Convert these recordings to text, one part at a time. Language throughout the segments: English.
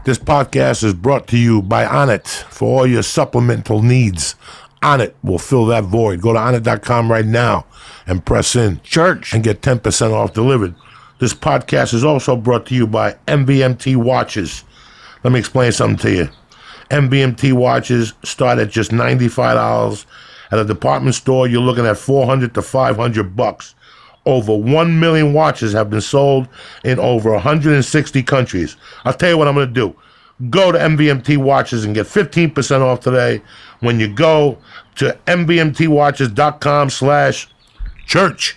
This podcast is brought to you by Onnit for all your supplemental needs. Onnit will fill that void. Go to Onnit.com right now and press in Church and get 10% off delivered. This podcast is also brought to you by MVMT watches. Let me explain something to you. MVMT watches start at just $95. At a department store, you're looking at $400 to $500. Over 1 million watches have been sold in over 160 countries. I'll tell you what I'm going to do. Go to MVMT Watches and get 15% off today when you go to mvmtwatches.com/church, CHURCH.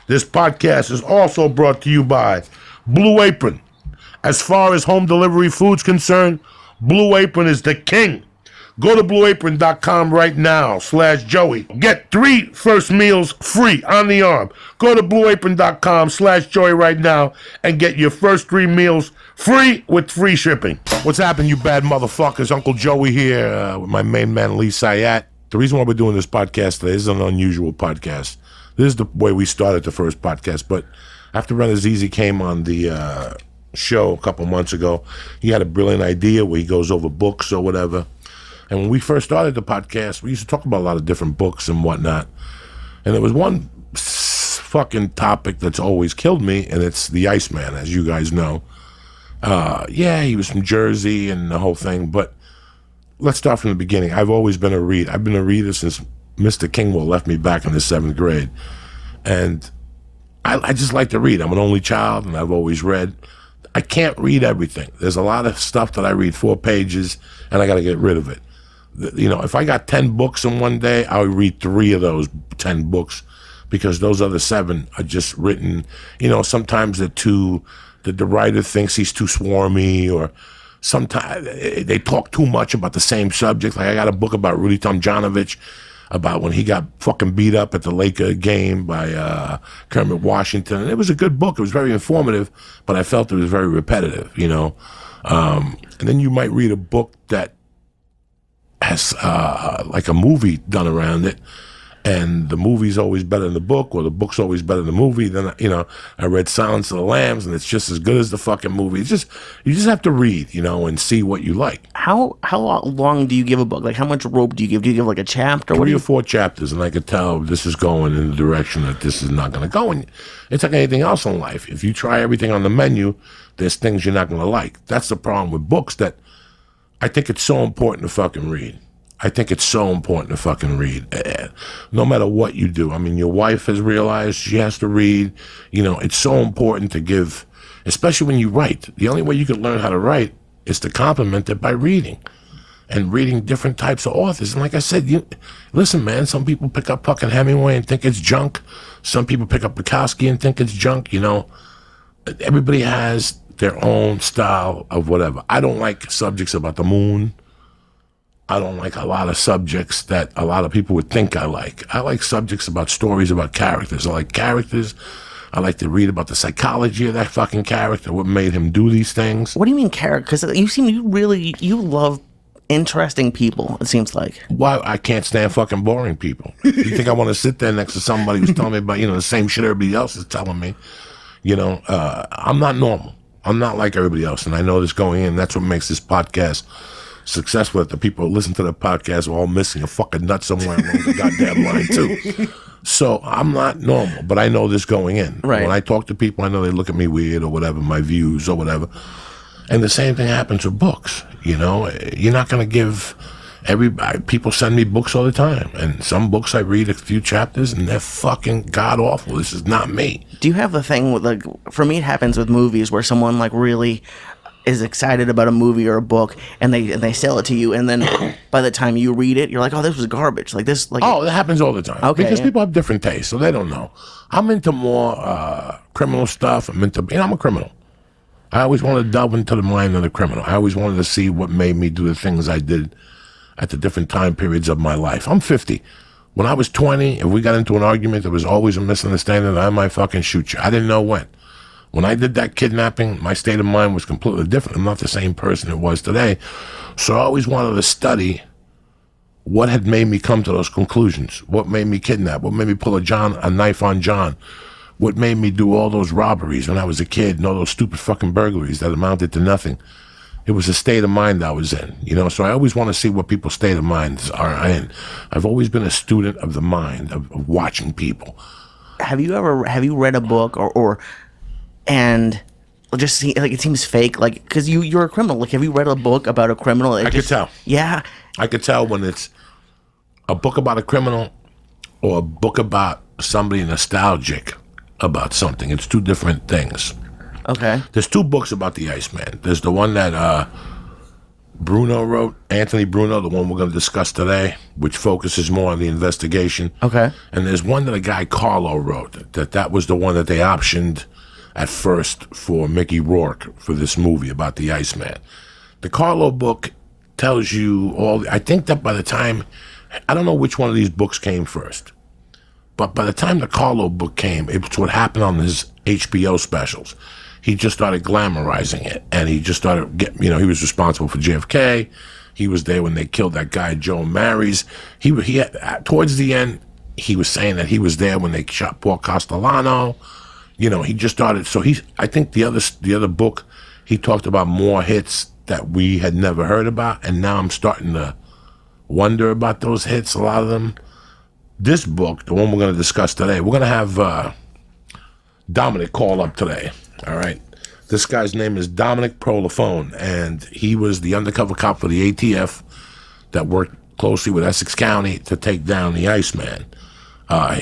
This podcast is also brought to you by Blue Apron. As far as home delivery food's concerned, Blue Apron is the king. Go to blueapron.com right now /Joey. Get 3 first meals free on the arm. Go to blueapron.com /Joey right now and get your first 3 meals free with free shipping. What's happening, you bad motherfuckers? Uncle Joey here with my main man, Syatt. The reason why we're doing this podcast today is an unusual podcast. This is the way we started the first podcast, but after Run As Easy came on the show a couple months ago, he had a brilliant idea where he goes over books or whatever. And when we first started the podcast, we used to talk about a lot of different books and whatnot. And there was one fucking topic that's always killed me, and it's the Iceman, as you guys know. Yeah, he was from Jersey and the whole thing, but let's start from the beginning. I've always been a reader. I've been a reader since Mr. Kingwell left me back in the 7th grade. And I just like to read. I'm an only child, and I've always read. I can't read everything. There's a lot of stuff that I read 4 pages, and I got to get rid of it. You know, if I got 10 books in one day, I'll read 3 of those 10 books because those other 7 are just written, you know, sometimes the writer thinks he's too swarmy, or sometimes they talk too much about the same subject. Like I got a book about Rudy Tomjanovich, about when he got fucking beat up at the Laker game by Kermit Washington. And it was a good book. It was very informative, but I felt it was very repetitive, you know. And then you might read a book that has like a movie done around it, and the movie's always better than the book, or the book's always better than the movie. Then, you know, I read Silence of the Lambs, and it's just as good as the fucking movie. It's just, you just have to read, you know, and see what you like. How long do you give a book? Like, how much rope do you give? Do you give like a chapter? 3 or 4 chapters, and I could tell this is going in the direction that this is not going to go. And it's like anything else in life. If you try everything on the menu, there's things you're not going to like. That's the problem with books, that I think it's so important to fucking read. I think it's so important to fucking read, no matter what you do. I mean, your wife has realized she has to read. You know, it's so important to give, especially when you write. The only way you can learn how to write is to complement it by reading, and reading different types of authors. And like I said, listen, man, some people pick up fucking Hemingway and think it's junk. Some people pick up Bukowski and think it's junk, you know. Everybody has their own style of whatever. I don't like subjects about the moon. I don't like a lot of subjects that a lot of people would think I like. I like subjects about stories about characters. I like characters. I like to read about the psychology of that fucking character, what made him do these things. What do you mean character? Because you love interesting people, it seems like. Why? I can't stand fucking boring people. You think I want to sit there next to somebody who's telling me about, you know, the same shit everybody else is telling me? You know, I'm not normal. I'm not like everybody else, and I know this going in. That's what makes this podcast successful, that the people who listen to the podcast are all missing a fucking nut somewhere along the goddamn line too. So I'm not normal, but I know this going in. Right. When I talk to people, I know they look at me weird or whatever, my views or whatever. And the same thing happens with books. You know, you're not going to give everybody. People send me books all the time, and some books I read a few chapters and they're fucking god awful. This is not me. Do you have the thing with, like, for me it happens with movies where someone like really is excited about a movie or a book, and they sell it to you, and then by the time you read it, you're like, oh, this was garbage. Like this, like, oh, that happens all the time. Okay, because yeah. people have different tastes, so they don't know. I'm into more criminal stuff. I'm a criminal. I always wanted to delve into the mind of the criminal. I always wanted to see what made me do the things I did at the different time periods of my life. I'm 50. When I was 20, if we got into an argument, there was always a misunderstanding, I might fucking shoot you. I didn't know when. When I did that kidnapping, my state of mind was completely different. I'm not the same person it was today. So I always wanted to study what had made me come to those conclusions. What made me kidnap? What made me pull a knife on John? what made me do all those robberies when I was a kid and all those stupid fucking burglaries that amounted to nothing. It was a state of mind I was in, you know. So I always want to see what people's state of minds are in. I've always been a student of the mind, of watching people. Have you read a book and just see, like, it seems fake, like, because you're a criminal. Like, have you read a book about a criminal? I could tell. Yeah. I could tell when it's a book about a criminal or a book about somebody nostalgic about something. It's two different things. Okay. There's two books about the Iceman. There's the one that Bruno wrote, Anthony Bruno, the one we're going to discuss today, which focuses more on the investigation. Okay. And there's one that a guy Carlo wrote. That was the one that they optioned at first for Mickey Rourke for this movie about the Iceman. The Carlo book tells you all. I think that by the time, I don't know which one of these books came first, but by the time the Carlo book came, it's what happened on his HBO specials. He just started glamorizing it, and he just started getting, he was responsible for JFK. He was there when they killed that guy, Joe Maris. He had, towards the end, he was saying that he was there when they shot Paul Castellano. He just started, so I think the other book, he talked about more hits that we had never heard about, and now I'm starting to wonder about those hits, a lot of them. This book, the one we're going to discuss today, we're going to have Dominic call up today. All right. This guy's name is Dominick Polifrone, and he was the undercover cop for the ATF that worked closely with Essex County to take down the Iceman.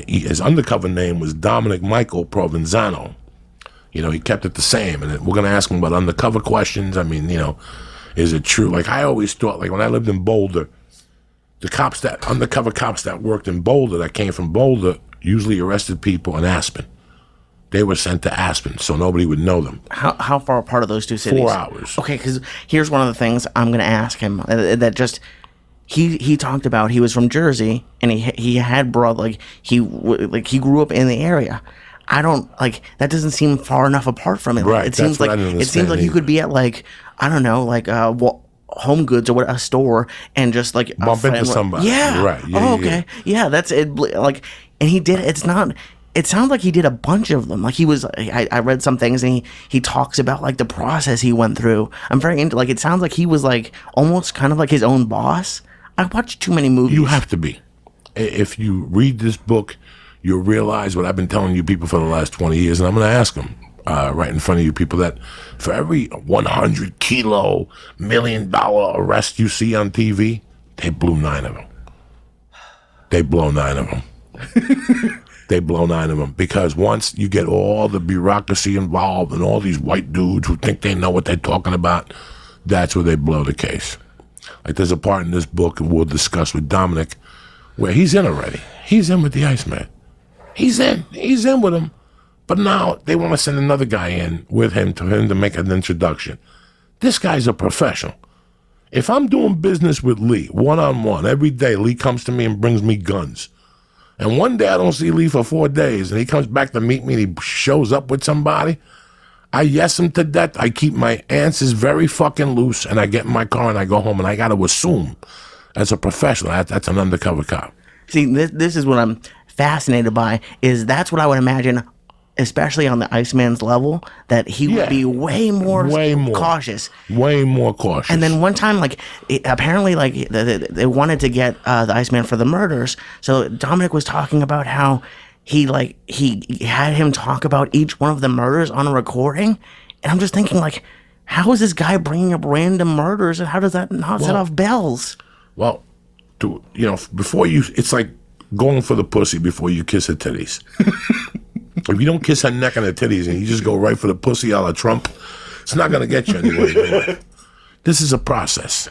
His undercover name was Dominic Michael Provenzano. He kept it the same, and we're going to ask him about undercover questions. I mean, is it true? Like, I always thought, like, when I lived in Boulder, undercover cops that worked in Boulder, that came from Boulder, usually arrested people in Aspen. They were sent to Aspen, so nobody would know them. How far apart are those two cities? 4 hours. Okay, because here's one of the things I'm going to ask him. That just he talked about, he was from Jersey, and he had he grew up in the area. I don't, that doesn't seem far enough apart from it. Right. It seems like you could be at I don't know, Home Goods or a store and just bump into somebody. Yeah. Right. Yeah, okay. Yeah, that's it. And he did. It's not. It sounds like he did a bunch of them. Like, he was, I read some things, and he talks about the process he went through. I'm very into, it sounds like he was almost kind of like his own boss. I watched too many movies. You have to be. If you read this book, you'll realize what I've been telling you people for the last 20 years, and I'm going to ask them right in front of you people that for every 100 kilo $1 million arrest you see on TV, they blew 9 of them. They blow 9 of them. They blow 9 of them, because once you get all the bureaucracy involved and all these white dudes who think they know what they're talking about, that's where they blow the case. There's a part in this book, and we'll discuss with Dominic, where he's in already. He's in with the Iceman. He's in with him. But now they want to send another guy in with him to make an introduction. This guy's a professional. If I'm doing business with Lee, one-on-one, every day Lee comes to me and brings me guns. And one day I don't see Lee for 4 days, and he comes back to meet me, and he shows up with somebody. I yes him to death. I keep my answers very fucking loose, and I get in my car and I go home, and I got to assume, as a professional, that's an undercover cop. See, this is what I'm fascinated by, is that's what I would imagine, especially on the Iceman's level, that he would be way more cautious. Way more cautious. And then one time, apparently, they wanted to get the Iceman for the murders. So Dominic was talking about how he had him talk about each one of the murders on a recording. And I'm just thinking, how is this guy bringing up random murders, and how does that not set off bells? Well, before it's like going for the pussy before you kiss her titties. If you don't kiss her neck and her titties and you just go right for the pussy a la Trump, it's not going to get you anywhere. This is a process.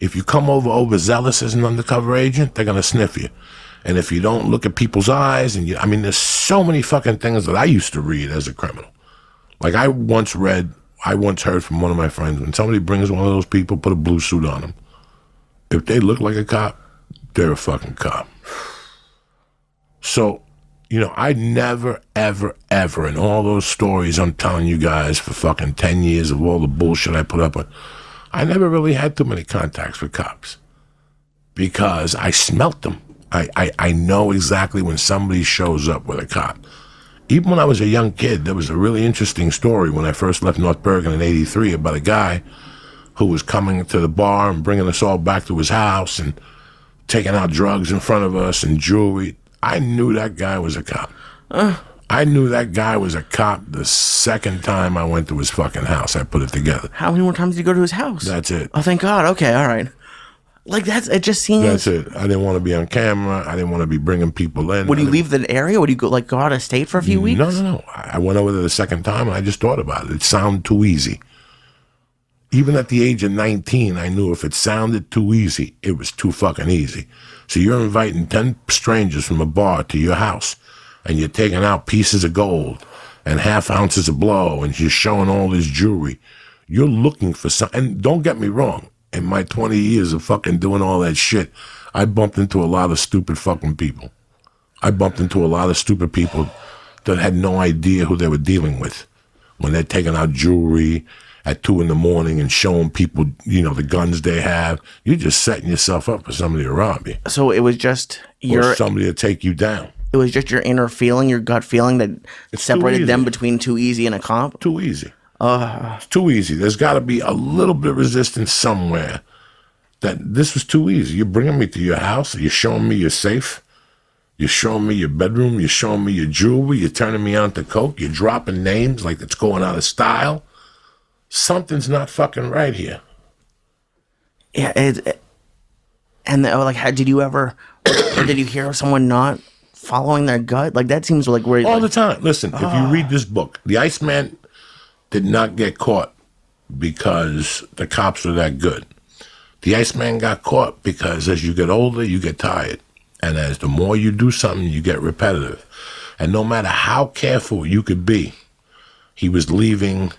If you come over overzealous as an undercover agent, they're going to sniff you. And if you don't look at people's eyes, there's so many fucking things that I used to read as a criminal. I once heard from one of my friends, when somebody brings one of those people, put a blue suit on them. If they look like a cop, they're a fucking cop. So, I never, ever, ever, in all those stories I'm telling you guys for fucking 10 years of all the bullshit I put up with, I never really had too many contacts with cops, because I smelt them. I know exactly when somebody shows up with a cop. even when I was a young kid, there was a really interesting story when I first left North Bergen in '83 about a guy who was coming to the bar and bringing us all back to his house and taking out drugs in front of us and jewelry. I knew that guy was a cop. I knew that guy was a cop the second time I went to his fucking house. I put it together. How many more times did you go to his house? That's it. Oh, thank God. Okay, all right. Like, it just seems... That's it. I didn't want to be on camera. I didn't want to be bringing people in. Would you leave the area? Would you go out of state for a few weeks? No. I went over there the second time, and I just thought about it. It sounded too easy. Even at the age of 19, I knew if it sounded too easy, it was too fucking easy. So you're inviting 10 strangers from a bar to your house, and you're taking out pieces of gold and half ounces of blow, and you're showing all this jewelry. You're looking for something. And don't get me wrong. In my 20 years of fucking doing all that shit, I bumped into a lot of stupid fucking people. I bumped into a lot of stupid people that had no idea who they were dealing with when they're taking out jewelry at 2 a.m. and showing people, the guns they have. You're just setting yourself up for somebody to rob you. So it was just or somebody to take you down. It was just your inner feeling, your gut feeling that separated them between too easy and a cop? Too easy. It's too easy. There's got to be a little bit of resistance somewhere that this was too easy. You're bringing me to your house. You're showing me your safe. You're showing me your bedroom. You're showing me your jewelry. You're turning me on to coke. You're dropping names like it's going out of style. Something's not fucking right here. Yeah. How did you ever, or did you hear of someone not following their gut? Like, that seems like where... All the time. Listen, if you read this book, the Iceman did not get caught because the cops were that good. The Iceman got caught because as you get older, you get tired. And as the more you do something, you get repetitive. And no matter how careful you could be, he was leaving,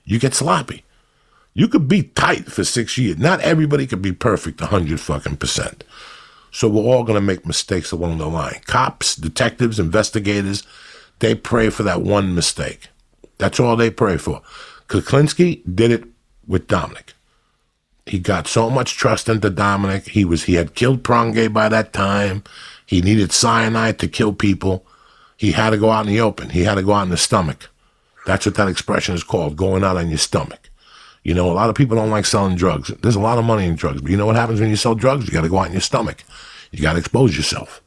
you get sloppy. You could be tight for 6 years. Not everybody could be perfect 100%. So we're all going to make mistakes along the line. Cops, detectives, investigators, they pray for that one mistake. That's all they pray for. Kuklinski did it with Dominic. He got so much trust into Dominic. He had killed Pronge by that time. He needed cyanide to kill people. He had to go out in the open. He had to go out in the stomach. That's what that expression is called, going out on your stomach. A lot of people don't like selling drugs. There's a lot of money in drugs, but you know what happens when you sell drugs? You got to go out in your stomach. You got to expose yourself.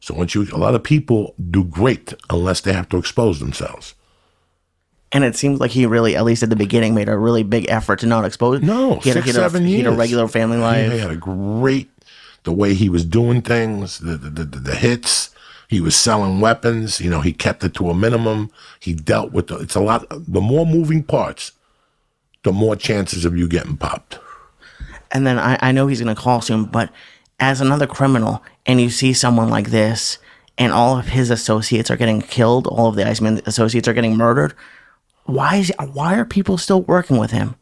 So a lot of people do great unless they have to expose themselves. And it seems like he really, at least at the beginning, made a really big effort to not expose. No, 6, 7 years. He had a regular family life. He had the way he was doing things, the hits. He was selling weapons. He kept it to a minimum. He dealt with it's a lot. The more moving parts, the more chances of you getting popped. And then I know he's going to call soon, but as another criminal, and you see someone like this, and all of his associates are getting killed, all of the Iceman associates are getting murdered, why are people still working with him?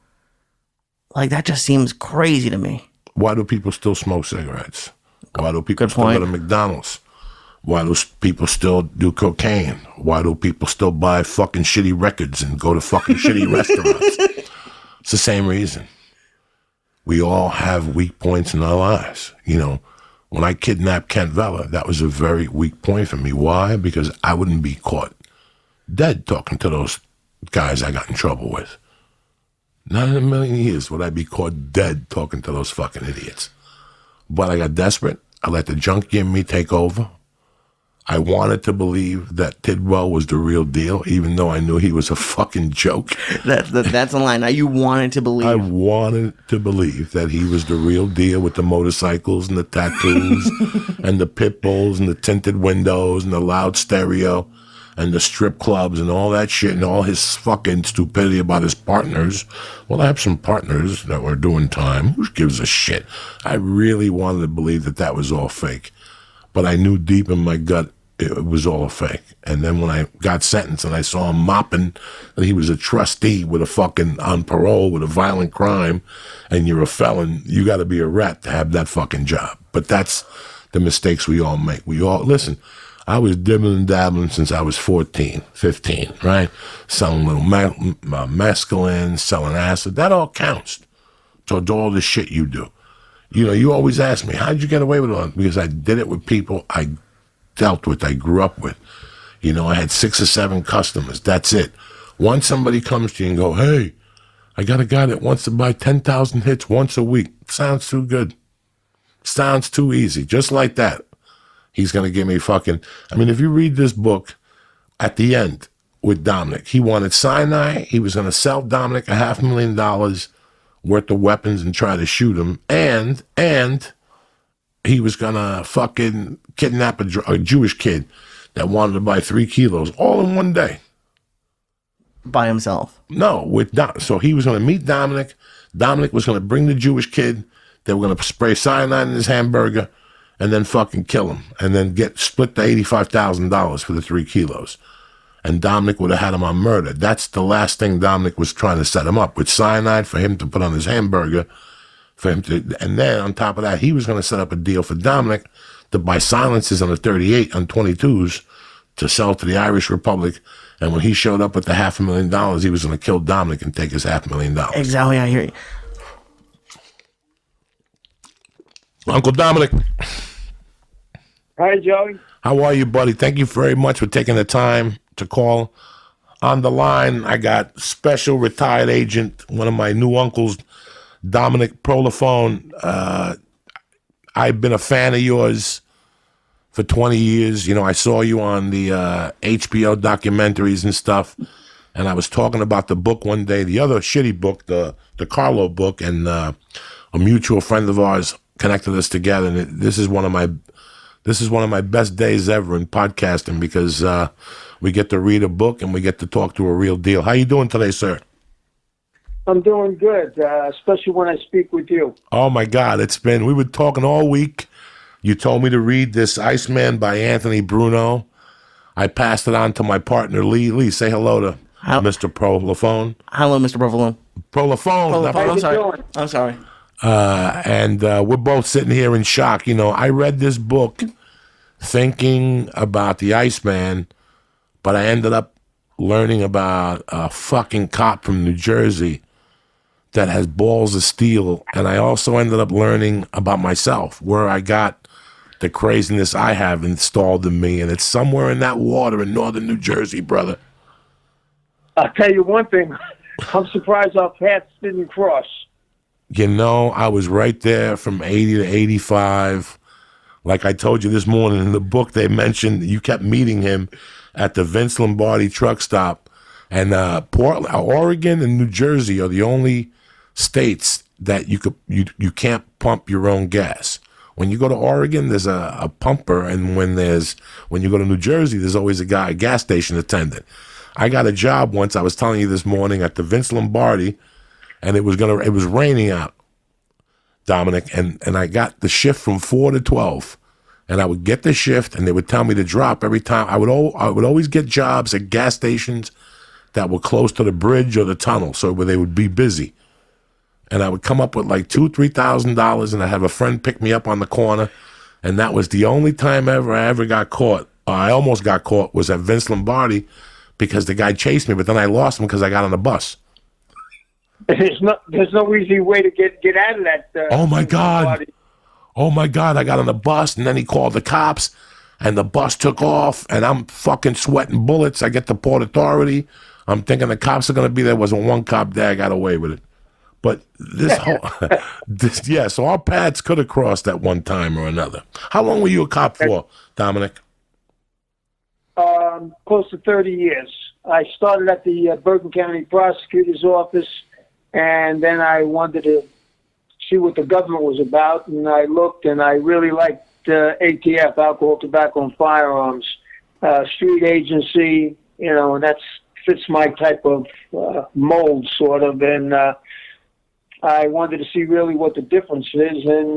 Like, that just seems crazy to me. Why do people still smoke cigarettes? Why do people still go to McDonald's? Why do people still do cocaine? Why do people still buy fucking shitty records and go to fucking shitty restaurants? It's the same reason. We all have weak points in our lives. When I kidnapped Kent Vela, that was a very weak point for me. Why? Because I wouldn't be caught dead talking to those guys I got in trouble with. Not in a million years would I be caught dead talking to those fucking idiots. But I got desperate. I let the junkie in me take over. I wanted to believe that Tidwell was the real deal, even though I knew he was a fucking joke. That's the line. Now, you wanted to believe. I wanted to believe that he was the real deal with the motorcycles and the tattoos and the pit bulls and the tinted windows and the loud stereo and the strip clubs and all that shit and all his fucking stupidity about his partners. Well, I have some partners that were doing time. Who gives a shit? I really wanted to believe that was all fake. But I knew deep in my gut it was all a fake. And then when I got sentenced and I saw him mopping that he was a trustee with a fucking on parole with a violent crime and you're a felon, you got to be a rat to have that fucking job. But that's the mistakes we all make. Listen, I was dibbling and dabbling since I was 14, 15, right? Selling little mescaline, selling acid. That all counts towards all the shit you do. You always ask me, how'd you get away with it? Because I did it with people I dealt with, I grew up with. You know, I had 6 or 7 customers. That's it. Once somebody comes to you and go, hey, I got a guy that wants to buy 10,000 hits once a week. Sounds too good. Sounds too easy. Just like that. He's going to give me fucking... I mean, if you read this book, at the end with Dominic, he wanted Sinai. He was going to sell Dominic $500,000 worth of weapons and try to shoot him. And he was going to fucking kidnap a Jewish kid that wanted to buy 3 kilos all in one day. By himself? No, so he was going to meet Dominic. Dominic was going to bring the Jewish kid. They were going to spray cyanide in his hamburger and then fucking kill him and then split the $85,000 for the 3 kilos. And Dominic would have had him on murder. That's the last thing Dominic was trying to set him up with cyanide for him to put on his hamburger, and then on top of that, he was going to set up a deal for Dominic to buy silencers on the 38 on 22s to sell to the Irish Republic. And when he showed up with the $500,000, he was going to kill Dominic and take his $500,000. Exactly, I hear you. Uncle Dominic. Hi, Joey. How are you, buddy? Thank you very much for taking the time to call. On the line, I got special retired agent, one of my new uncles, Dominick Polifrone. I've been a fan of yours for 20 years. You know, I saw you on the HBO documentaries and stuff, and I was talking about the book one day, the other shitty book, the Carlo book, and a mutual friend of ours connected us together, and this is one of my best days ever in podcasting because we get to read a book and we get to talk to a real deal. How you doing today, sir? I'm doing good, especially when I speak with you. Oh, my God. We were talking all week. You told me to read this Iceman by Anthony Bruno. I passed it on to my partner, Lee. Lee, say hello to Mr. Polifrone. Hello, Mr. Polifrone. Polifrone. I'm sorry. And we're both sitting here in shock. You know, I read this book thinking about the Iceman, but I ended up learning about a fucking cop from New Jersey that has balls of steel. And I also ended up learning about myself, where I got the craziness I have installed in me. And it's somewhere in that water in northern New Jersey, brother. I'll tell you one thing. I'm surprised our paths didn't cross. You know, I was right there from 80 to 85. Like I told you this morning in the book, they mentioned you kept meeting him at the Vince Lombardi truck stop. And Portland, Oregon and New Jersey are the only states that you can't pump your own gas. When you go to Oregon, there's a pumper, and when you go to New Jersey, there's always a gas station attendant. I got a job once, I was telling you this morning, at the Vince Lombardi, and it was raining out, Dominic, and I got the shift from 4 to 12, and I would get the shift, and they would tell me to drop every time. I would always get jobs at gas stations that were close to the bridge or the tunnel, so where they would be busy. And I would come up with like $2,000-$3,000, and I'd have a friend pick me up on the corner, and that was the only time I ever got caught. I almost got caught was at Vince Lombardi because the guy chased me, but then I lost him because I got on the bus. There's no easy way to get out of that. Oh my God! Oh my God! I got on the bus, and then he called the cops, and the bus took off, and I'm fucking sweating bullets. I get to Port Authority. I'm thinking the cops are gonna be there. Wasn't one cop there. I got away with it. But so our paths could have crossed at one time or another. How long were you a cop for, Dominic? Close to 30 years. I started at the Bergen County Prosecutor's Office, and then I wanted to see what the government was about, and I looked, and I really liked ATF, Alcohol, Tobacco, and Firearms, street agency, and that fits my type of mold, sort of, and I wanted to see really what the difference is, and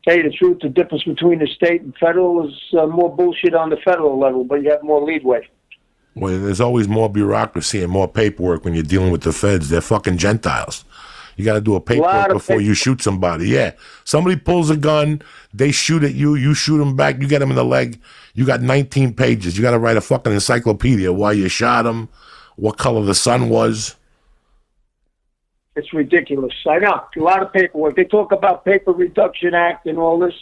tell you the truth, the difference between the state and federal is more bullshit on the federal level, but you have more leadway. Well, there's always more bureaucracy and more paperwork when you're dealing with the feds. They're fucking Gentiles. You got to do a paperwork before you shoot somebody. Yeah. Somebody pulls a gun, they shoot at you, you shoot them back, you get them in the leg. You got 19 pages. You got to write a fucking encyclopedia why you shot them, what color the sun was. It's ridiculous. I know. A lot of paperwork. They talk about Paper Reduction Act and all this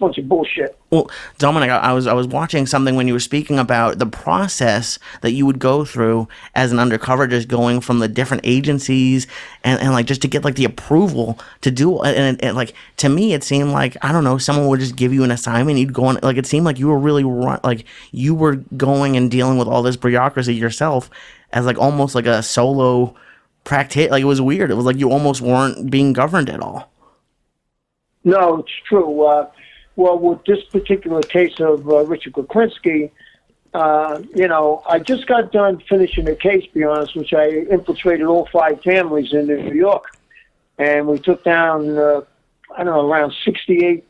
bunch of bullshit. Well, Dominic, I was watching something when you were speaking about the process that you would go through as an undercover, just going from the different agencies and like just to get like the approval to do, and like to me it seemed like, I don't know, someone would just give you an assignment, you'd go on, like it seemed like you were really like you were going and dealing with all this bureaucracy yourself as like almost like a solo practice. Like it was weird. It was like you almost weren't being governed at all. No, it's true. Well, with this particular case of Richard Kuklinski, I just got done finishing a case, to be honest, which I infiltrated all 5 families in New York. And we took down, around 68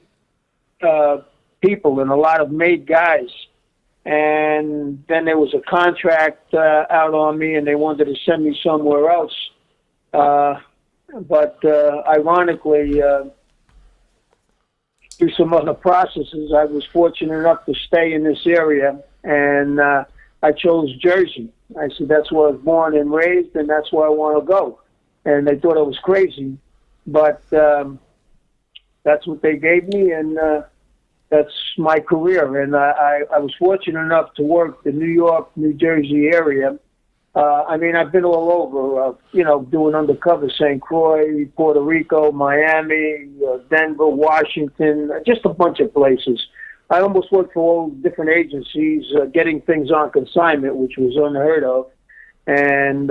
people and a lot of made guys. And then there was a contract out on me, and they wanted to send me somewhere else. But ironically, through some other processes, I was fortunate enough to stay in this area, and I chose Jersey. I said that's where I was born and raised, and that's where I want to go. And they thought I was crazy, but that's what they gave me, and that's my career. And I was fortunate enough to work the New York, New Jersey area. I've been all over, doing undercover, St. Croix, Puerto Rico, Miami, Denver, Washington, just a bunch of places. I almost worked for all different agencies, getting things on consignment, which was unheard of. And,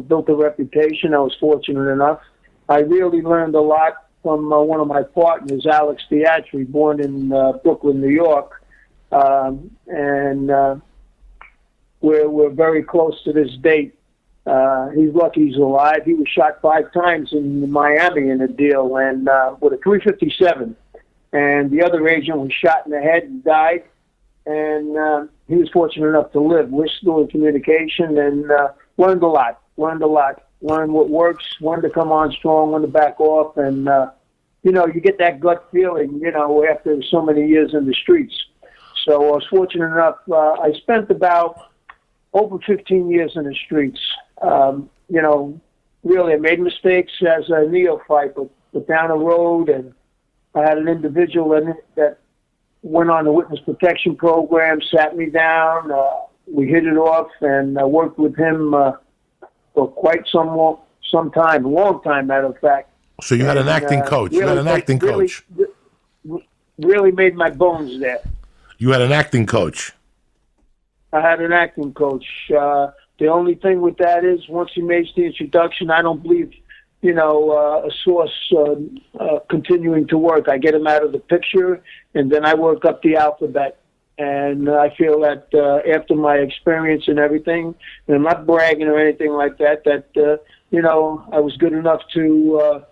built a reputation. I was fortunate enough. I really learned a lot from one of my partners, Alex Diaz, born in Brooklyn, New York. We're very close to this date. He's lucky he's alive. He was shot 5 times in Miami in a deal, and with a .357. And the other agent was shot in the head and died. And he was fortunate enough to live. We're still in communication, and learned a lot. Learned what works, when to come on strong, when to back off. And, you get that gut feeling, after so many years in the streets. So I was fortunate enough. I spent about over 15 years in the streets. Really, I made mistakes as a neophyte, but down the road, and I had an individual that went on the witness protection program, sat me down. We hit it off, and I worked with him for quite some time, a long time, matter of fact. So you had an acting coach. Really, you had an acting coach. Really made my bones there. You had an acting coach. I had an acting coach. The only thing with that is once he makes the introduction, I don't believe, a source continuing to work. I get him out of the picture, and then I work up the alphabet. And I feel that after my experience and everything, and I'm not bragging or anything like that, I was good enough to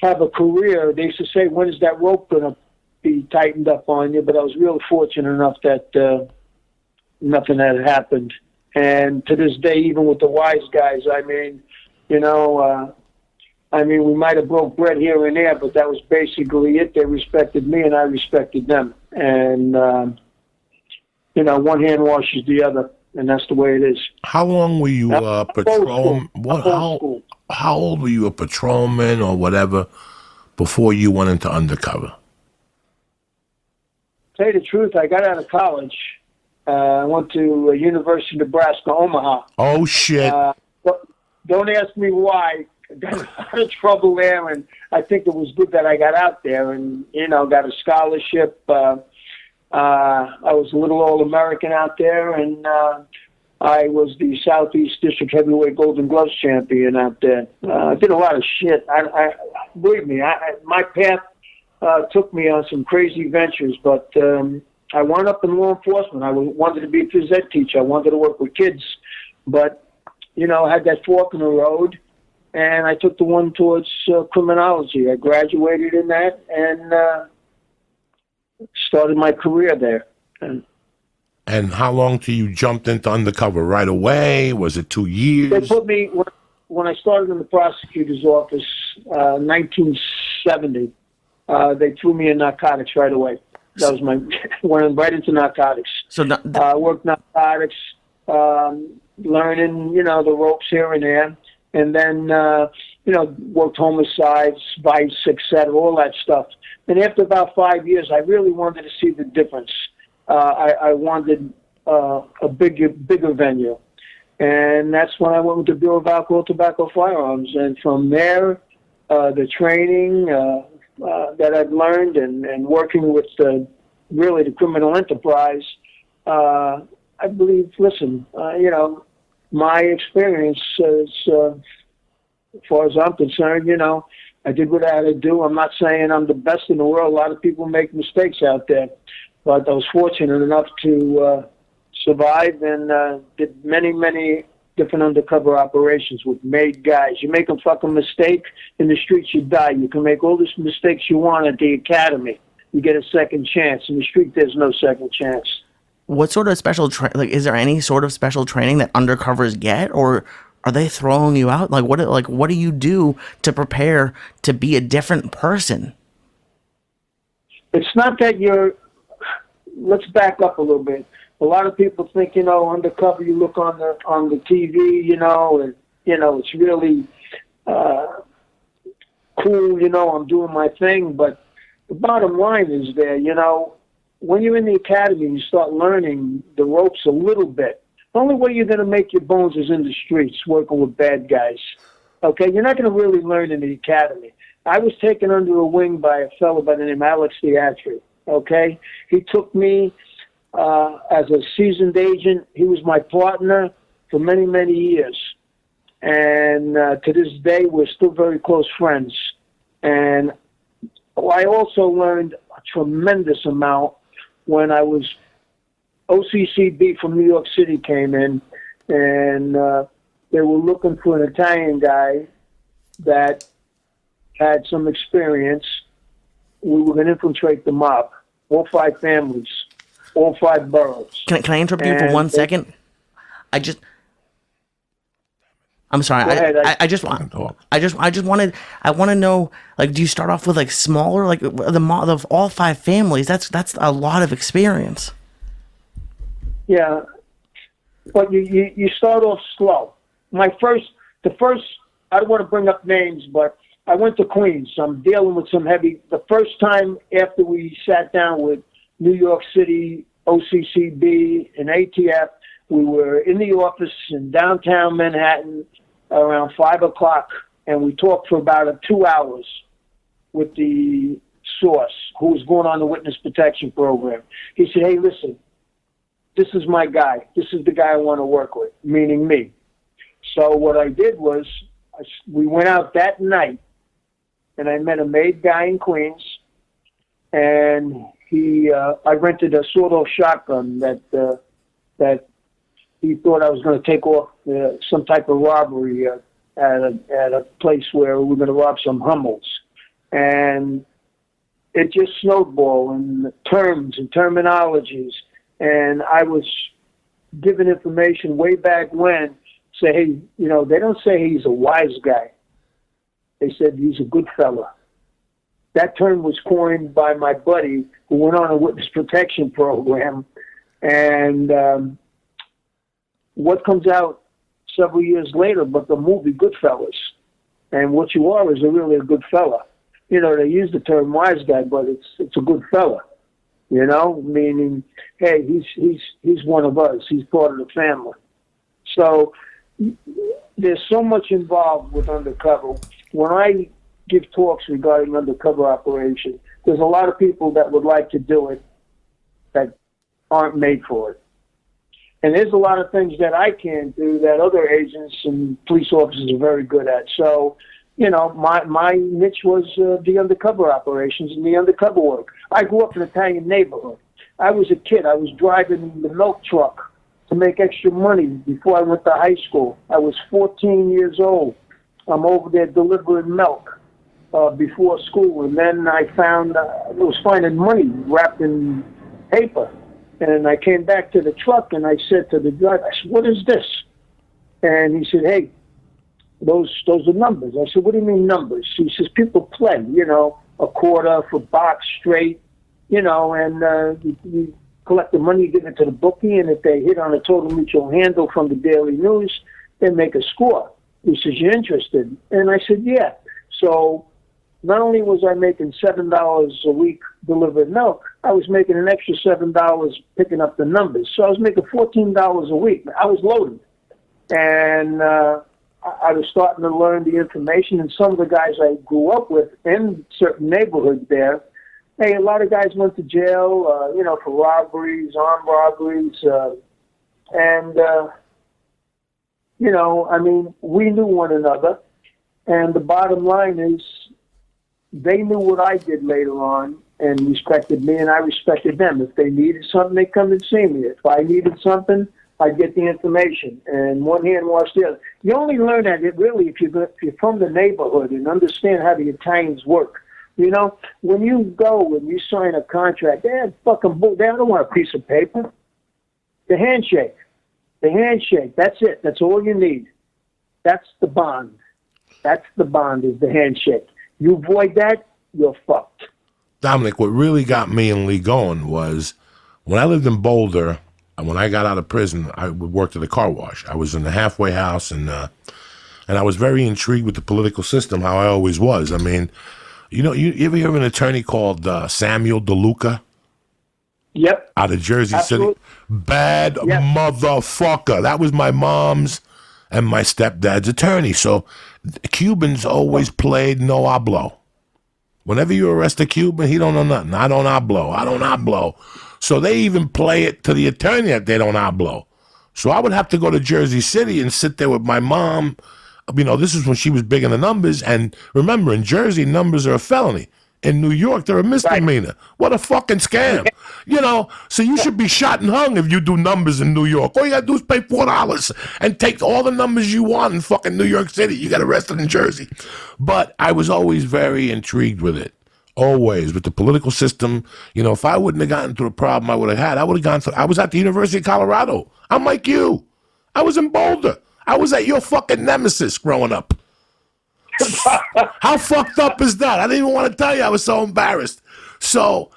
have a career. They used to say, when is that rope going to be tightened up on you? But I was really fortunate enough that nothing had happened. And to this day, even with the wise guys, we might have broke bread here and there, but that was basically it. They respected me, and I respected them. And, one hand washes the other, and that's the way it is. How long were you a patrolman? How old were you, a patrolman or whatever, before you went into undercover? Tell you the truth, I got out of college. I went to University of Nebraska, Omaha. Oh, shit. Don't ask me why. I got out of trouble there, and I think it was good that I got out there and, got a scholarship. I was a little All-American out there, and I was the Southeast District Heavyweight Golden Gloves champion out there. I did a lot of shit. Believe me, my path took me on some crazy ventures, but I wound up in law enforcement. I wanted to be a phys ed teacher. I wanted to work with kids, but, I had that fork in the road, and I took the one towards criminology. I graduated in that and started my career there. And how long till you jumped into undercover? Right away? Was it 2 years? They put me, when I started in the prosecutor's office, 1970, they threw me in narcotics right away. That was went right into narcotics. So worked narcotics, learning, the ropes here and there. And then, worked homicides, vice, etc., all that stuff. And after about 5 years, I really wanted to see the difference. I wanted a bigger venue. And that's when I went with the Bureau of Alcohol, Tobacco, Firearms. And from there, the training that I've learned and working with really the criminal enterprise, I believe, listen, my experience is, as far as I'm concerned, I did what I had to do. I'm not saying I'm the best in the world. A lot of people make mistakes out there. But I was fortunate enough to survive and did many, many different undercover operations with made guys. You make a fucking mistake in the streets, you die. You can make all the mistakes you want at the academy. You get a second chance. In the street, there's no second chance. What sort of special is there any sort of special training that undercovers get, or are they throwing you out? What do you do to prepare to be a different person? It's not that let's back up a little bit. A lot of people think, undercover, you look on the TV, and, it's really cool, I'm doing my thing. But the bottom line is there, when you're in the academy, you start learning the ropes a little bit. The only way you're going to make your bones is in the streets, working with bad guys. Okay? You're not going to really learn in the academy. I was taken under a wing by a fellow by the name of Alex Diaz. Okay? He took me as a seasoned agent. He was my partner for many, many years. And to this day, we're still very close friends. And I also learned a tremendous amount when I was OCCB from New York City came in, and they were looking for an Italian guy that had some experience. We were going to infiltrate the mob, all 5 families, all 5 boroughs. Can I interrupt you for 1 second? I'm sorry. I want to know, do you start off with smaller, the mob of all 5 families? That's a lot of experience. Yeah, but you start off slow. I don't want to bring up names, but I went to Queens. I'm dealing with some heavy. The first time after we sat down with New York City, OCCB, and ATF, we were in the office in downtown Manhattan around 5 o'clock, and we talked for about 2 hours with the source who was going on the witness protection program. He said, hey, listen, this is my guy. This is the guy I want to work with, meaning me. So what I did was we went out that night, and I met a made guy in Queens, and I rented a sawed-off shotgun that he thought I was going to take off some type of robbery at a place where we were going to rob some Hummels. And it just snowballed in terms and terminologies. And I was given information way back when, say, hey, they don't say he's a wise guy. They said he's a good fella. That term was coined by my buddy who went on a witness protection program. And what comes out several years later but the movie Goodfellas. And what you are is really a good fella. They use the term wise guy, but it's a good fella. Meaning, hey, he's one of us. He's part of the family. So there's so much involved with undercover. When I give talks regarding undercover operation, there's a lot of people that would like to do it that aren't made for it. And there's a lot of things that I can't do that other agents and police officers are very good at. So, my niche was the undercover operations and the undercover work. I grew up in an Italian neighborhood. I was a kid. I was driving the milk truck to make extra money before I went to high school. I was 14 years old. I'm over there delivering milk before school. And then I found I was finding money wrapped in paper. And I came back to the truck and I said to the driver, I said, what is this? And he said, hey, those are numbers. I said, what do you mean numbers? He says, people play, a quarter for box straight, and you collect the money, give it to the bookie, and if they hit on a total mutual handle from the Daily News, they make a score. He says, "You interested?" And I said, "Yeah." So not only was I making $7 a week delivering milk, I was making an extra $7 picking up the numbers. So I was making $14 a week. I was loaded. And I was starting to learn the information, and some of the guys I grew up with in certain neighborhoods there, hey, a lot of guys went to jail, for robberies, armed robberies, we knew one another, and the bottom line is they knew what I did later on and respected me, and I respected them. If they needed something, they come and see me. If I needed something, I get the information, and one hand wash the other. You only learn that if you're from the neighborhood and understand how the Italians work. You know, when you go and you sign a contract, they don't want a piece of paper. The handshake, that's it. That's all you need. That's the bond. That's the bond, is the handshake. You avoid that, you're fucked. Dominic, what really got me and Lee going was when I lived in Boulder. And when I got out of prison, I worked at a car wash. I was in the halfway house, and I was very intrigued with the political system, how I always was. I mean, you ever hear of an attorney called Samuel DeLuca? Yep. Out of Jersey Absolutely. City. Bad motherfucker. That was my mom's and my stepdad's attorney. So Cubans always played no hablo. Whenever you arrest a Cuban, he don't know nothing. I don't hablo. So they even play it to the attorney that they don't hablo. So I would have to go to Jersey City and sit there with my mom. This is when she was big in the numbers. And remember, in Jersey, numbers are a felony. In New York, they're a misdemeanor. Right. What a fucking scam. So you should be shot and hung if you do numbers in New York. All you got to do is pay $4 and take all the numbers you want in fucking New York City. You got arrested in Jersey. But I was always very intrigued with it. Always, with the political system. If I wouldn't have gotten through the problem I would have had, I was at the University of Colorado. I'm like you. I was in Boulder. I was at your fucking nemesis growing up. How fucked up is that? I didn't even want to tell you. I was so embarrassed. So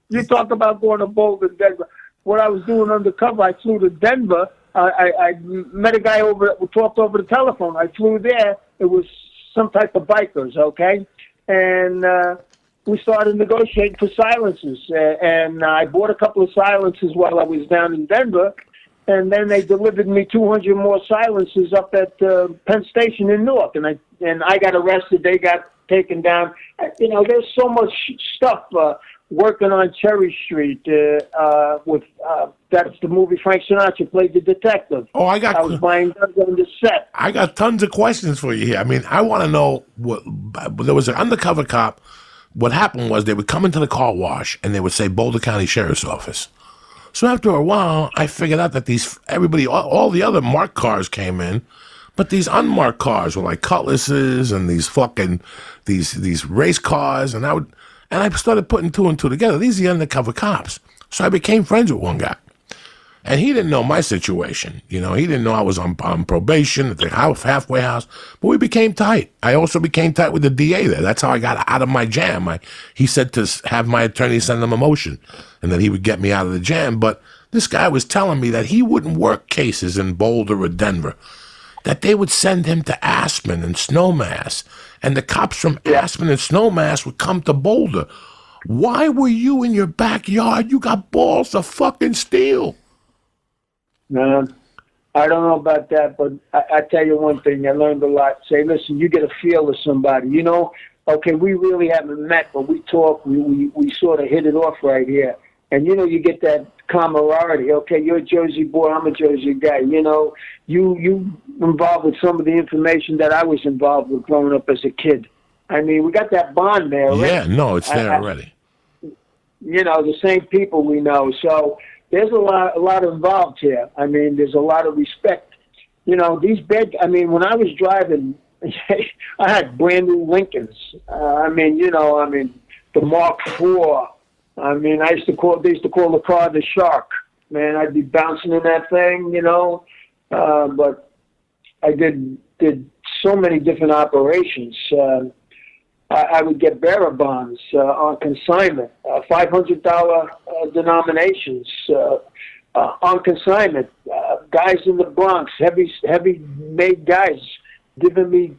you talk about going to Boulder, Denver. What I was doing undercover, I flew to Denver. I met a guy we talked over the telephone. I flew there. It was some type of bikers, okay? And we started negotiating for silencers. And I bought a couple of silencers while I was down in Denver. And then they delivered me 200 more silencers up at Penn Station in Newark. And I got arrested. They got taken down. There's so much stuff working on Cherry Street with that's the movie Frank Sinatra played the detective. Oh, I was buying guns on the set. I got tons of questions for you here. I mean, I want to know there was an undercover cop. What happened was they would come into the car wash and they would say Boulder County Sheriff's Office. So after a while, I figured out that all the other marked cars came in, but these unmarked cars were like Cutlasses and these fucking these race cars, and I started putting two and two together. These are the undercover cops. So I became friends with one guy. And he didn't know my situation. He didn't know I was on probation at the halfway house. But we became tight. I also became tight with the DA there. That's how I got out of my jam. He said to have my attorney send him a motion and that he would get me out of the jam. But this guy was telling me that he wouldn't work cases in Boulder or Denver, that they would send him to Aspen and Snowmass. And the cops from Aspen and Snowmass would come to Boulder. Why were you in your backyard? You got balls of fucking steel. I don't know about that, but I tell you one thing. I learned a lot. Say, listen, you get a feel of somebody. Okay, we really haven't met, but we talk. We sort of hit it off right here. And, you get that camaraderie. Okay, you're a Jersey boy. I'm a Jersey guy. You involved with some of the information that I was involved with growing up as a kid. I mean, we got that bond there. Right? Yeah, no, it's there already. The same people we know. So there's a lot involved here. I mean, there's a lot of respect. When I was driving, I had brand new Lincolns. The Mark IV. They used to call the car the Shark. Man, I'd be bouncing in that thing, but I did so many different operations. I would get bearer bonds on consignment, $500 denominations on consignment. Guys in the Bronx, heavy made guys, giving me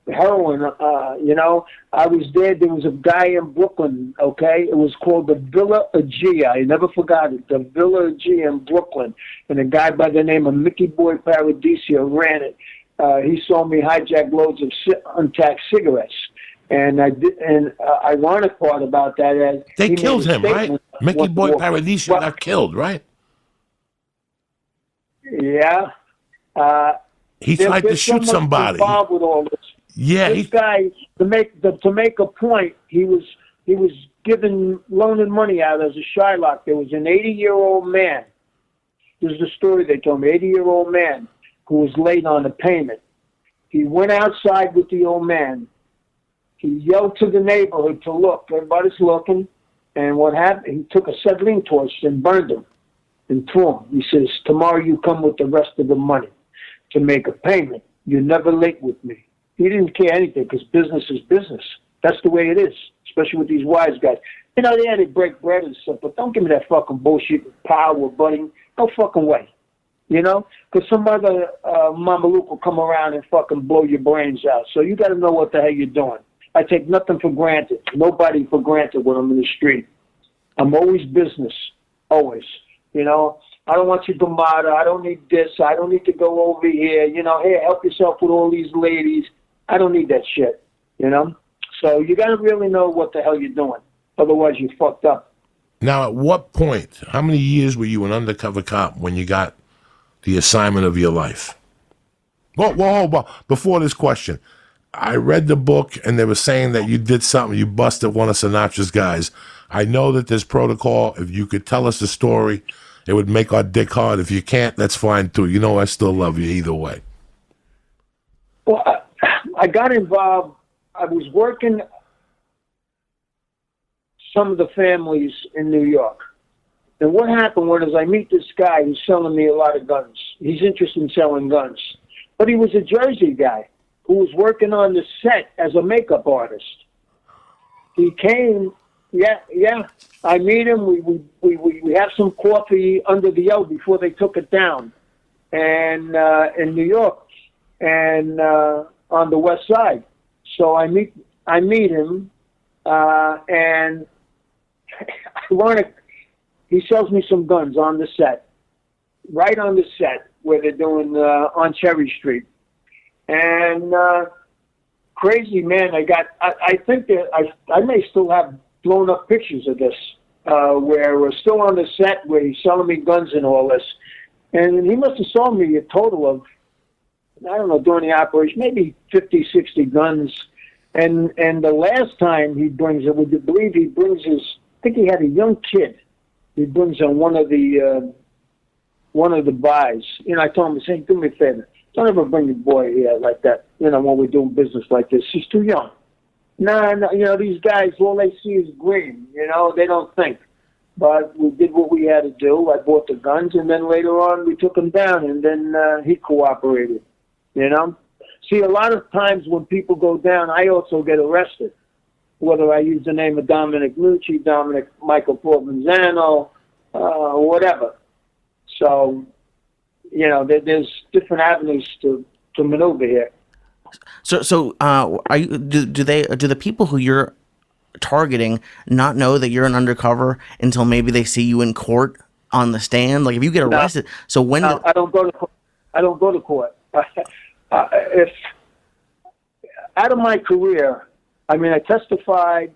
heroin. I was there. There was a guy in Brooklyn. Okay, it was called the Villa Aegea. I never forgot it. The Villa Aegea in Brooklyn, and a guy by the name of Mickey Boy Paradiso ran it. He saw me hijack loads of untaxed cigarettes, and I did. And ironic part about that is they killed him, right? Mickey Boy Paradiso got killed, right? Yeah. He tried to shoot somebody. Involved with all this. Yeah, this guy to make a point, he was loaning money out as a Shylock. There was an 80-year-old man. This is the story they told me. 80-year-old man who was late on the payment. He went outside with the old man. He yelled to the neighborhood to look. Everybody's looking. And what happened? He took a acetylene torch and burned him and threw him. He says, tomorrow you come with the rest of the money to make a payment. You're never late with me. He didn't care anything because business is business. That's the way it is, especially with these wise guys. They had to break bread and stuff, but don't give me that fucking bullshit with power, buddy. No fucking way. Because some other Mameluke will come around and fucking blow your brains out. So you got to know what the hell you're doing. I take nothing for granted. Nobody for granted when I'm in the street. I'm always business, always. I don't want you to matter. I don't need this. I don't need to go over here. Hey, help yourself with all these ladies. I don't need that shit, So you got to really know what the hell you're doing. Otherwise, you're fucked up. Now, at what point, how many years were you an undercover cop when you got the assignment of your life? Well, before this question, I read the book and they were saying that you did something. You busted one of Sinatra's guys. I know that there's protocol. If you could tell us the story, it would make our dick hard. If you can't, that's fine too. I still love you either way. Well, I got involved. I was working some of the families in New York. And what happened was I meet this guy who's selling me a lot of guns. He's interested in selling guns. But he was a Jersey guy who was working on the set as a makeup artist. He came, I meet him. We have some coffee under the L before they took it down, and in New York, and on the West Side. So I meet him, and ironic, he sells me some guns on the set, right on the set where they're doing on Cherry Street, and crazy man. I think that I may still have blown up pictures of this, where we're still on the set where he's selling me guns and all this. And he must have sold me a total of, I don't know, during the operation, maybe 50, 60 guns. And the last time he brings it, would you believe he brings his, I think he had a young kid. He brings on one of the buys. I told him, say, do me a favor. Don't ever bring your boy here like that, when we're doing business like this. He's too young. No, these guys, all they see is green. They don't think. But we did what we had to do. I bought the guns, and then later on we took him down, and then he cooperated. See, a lot of times when people go down, I also get arrested. Whether I use the name of Dominic Nucci, Dominic Michael Provenzano, whatever. So, there's different avenues to maneuver here. So, are you? Do the people who you're targeting not know that you're an undercover until maybe they see you in court on the stand? Like if you get arrested. No, so when? No, I don't go to court. I don't go to court. If out of my career, I testified.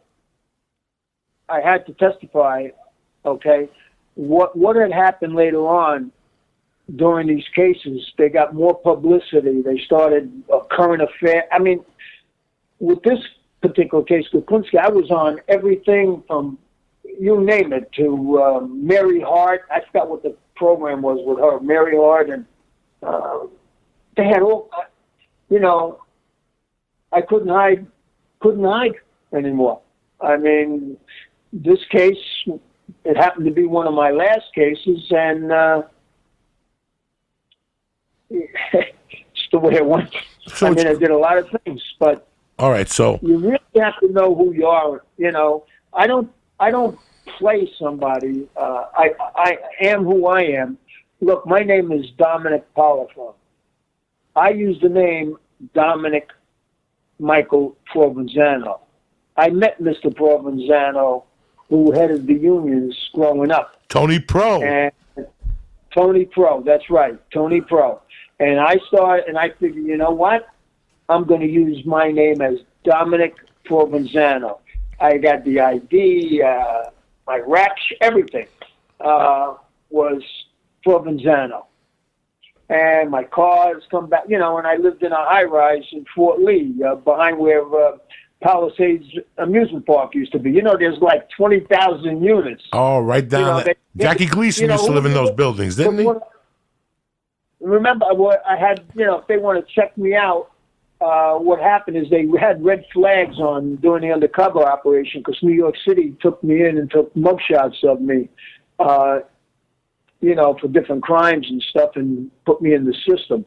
I had to testify. Okay, what had happened later on? During these cases, they got more publicity. They started a current affair. With this particular case, Kuklinski, I was on everything from, you name it, to Mary Hart. I forgot what the program was with her, Mary Hart, and they had all, I couldn't hide anymore. This case, it happened to be one of my last cases, and it's the way it went. So I did a lot of things, but all right. So you really have to know who you are. I don't play somebody. I am who I am. Look, my name is Dominick Polifrone. I use the name Dominic Michael Provenzano. I met Mr. Provenzano, who headed the unions growing up. Tony Pro. And Tony Pro, that's right, Tony Pro. And I figured, you know what? I'm going to use my name as Dominic Provenzano. I got the ID, my rap, everything was Provenzano. And my cars come back, and I lived in a high-rise in Fort Lee, behind where Palisades Amusement Park used to be. There's like 20,000 units. Oh, right down there. Jackie Gleason used to live in those buildings, didn't he? Remember, I had, if they want to check me out, what happened is they had red flags on during the undercover operation because New York City took me in and took mugshots of me, for different crimes and stuff and put me in the system.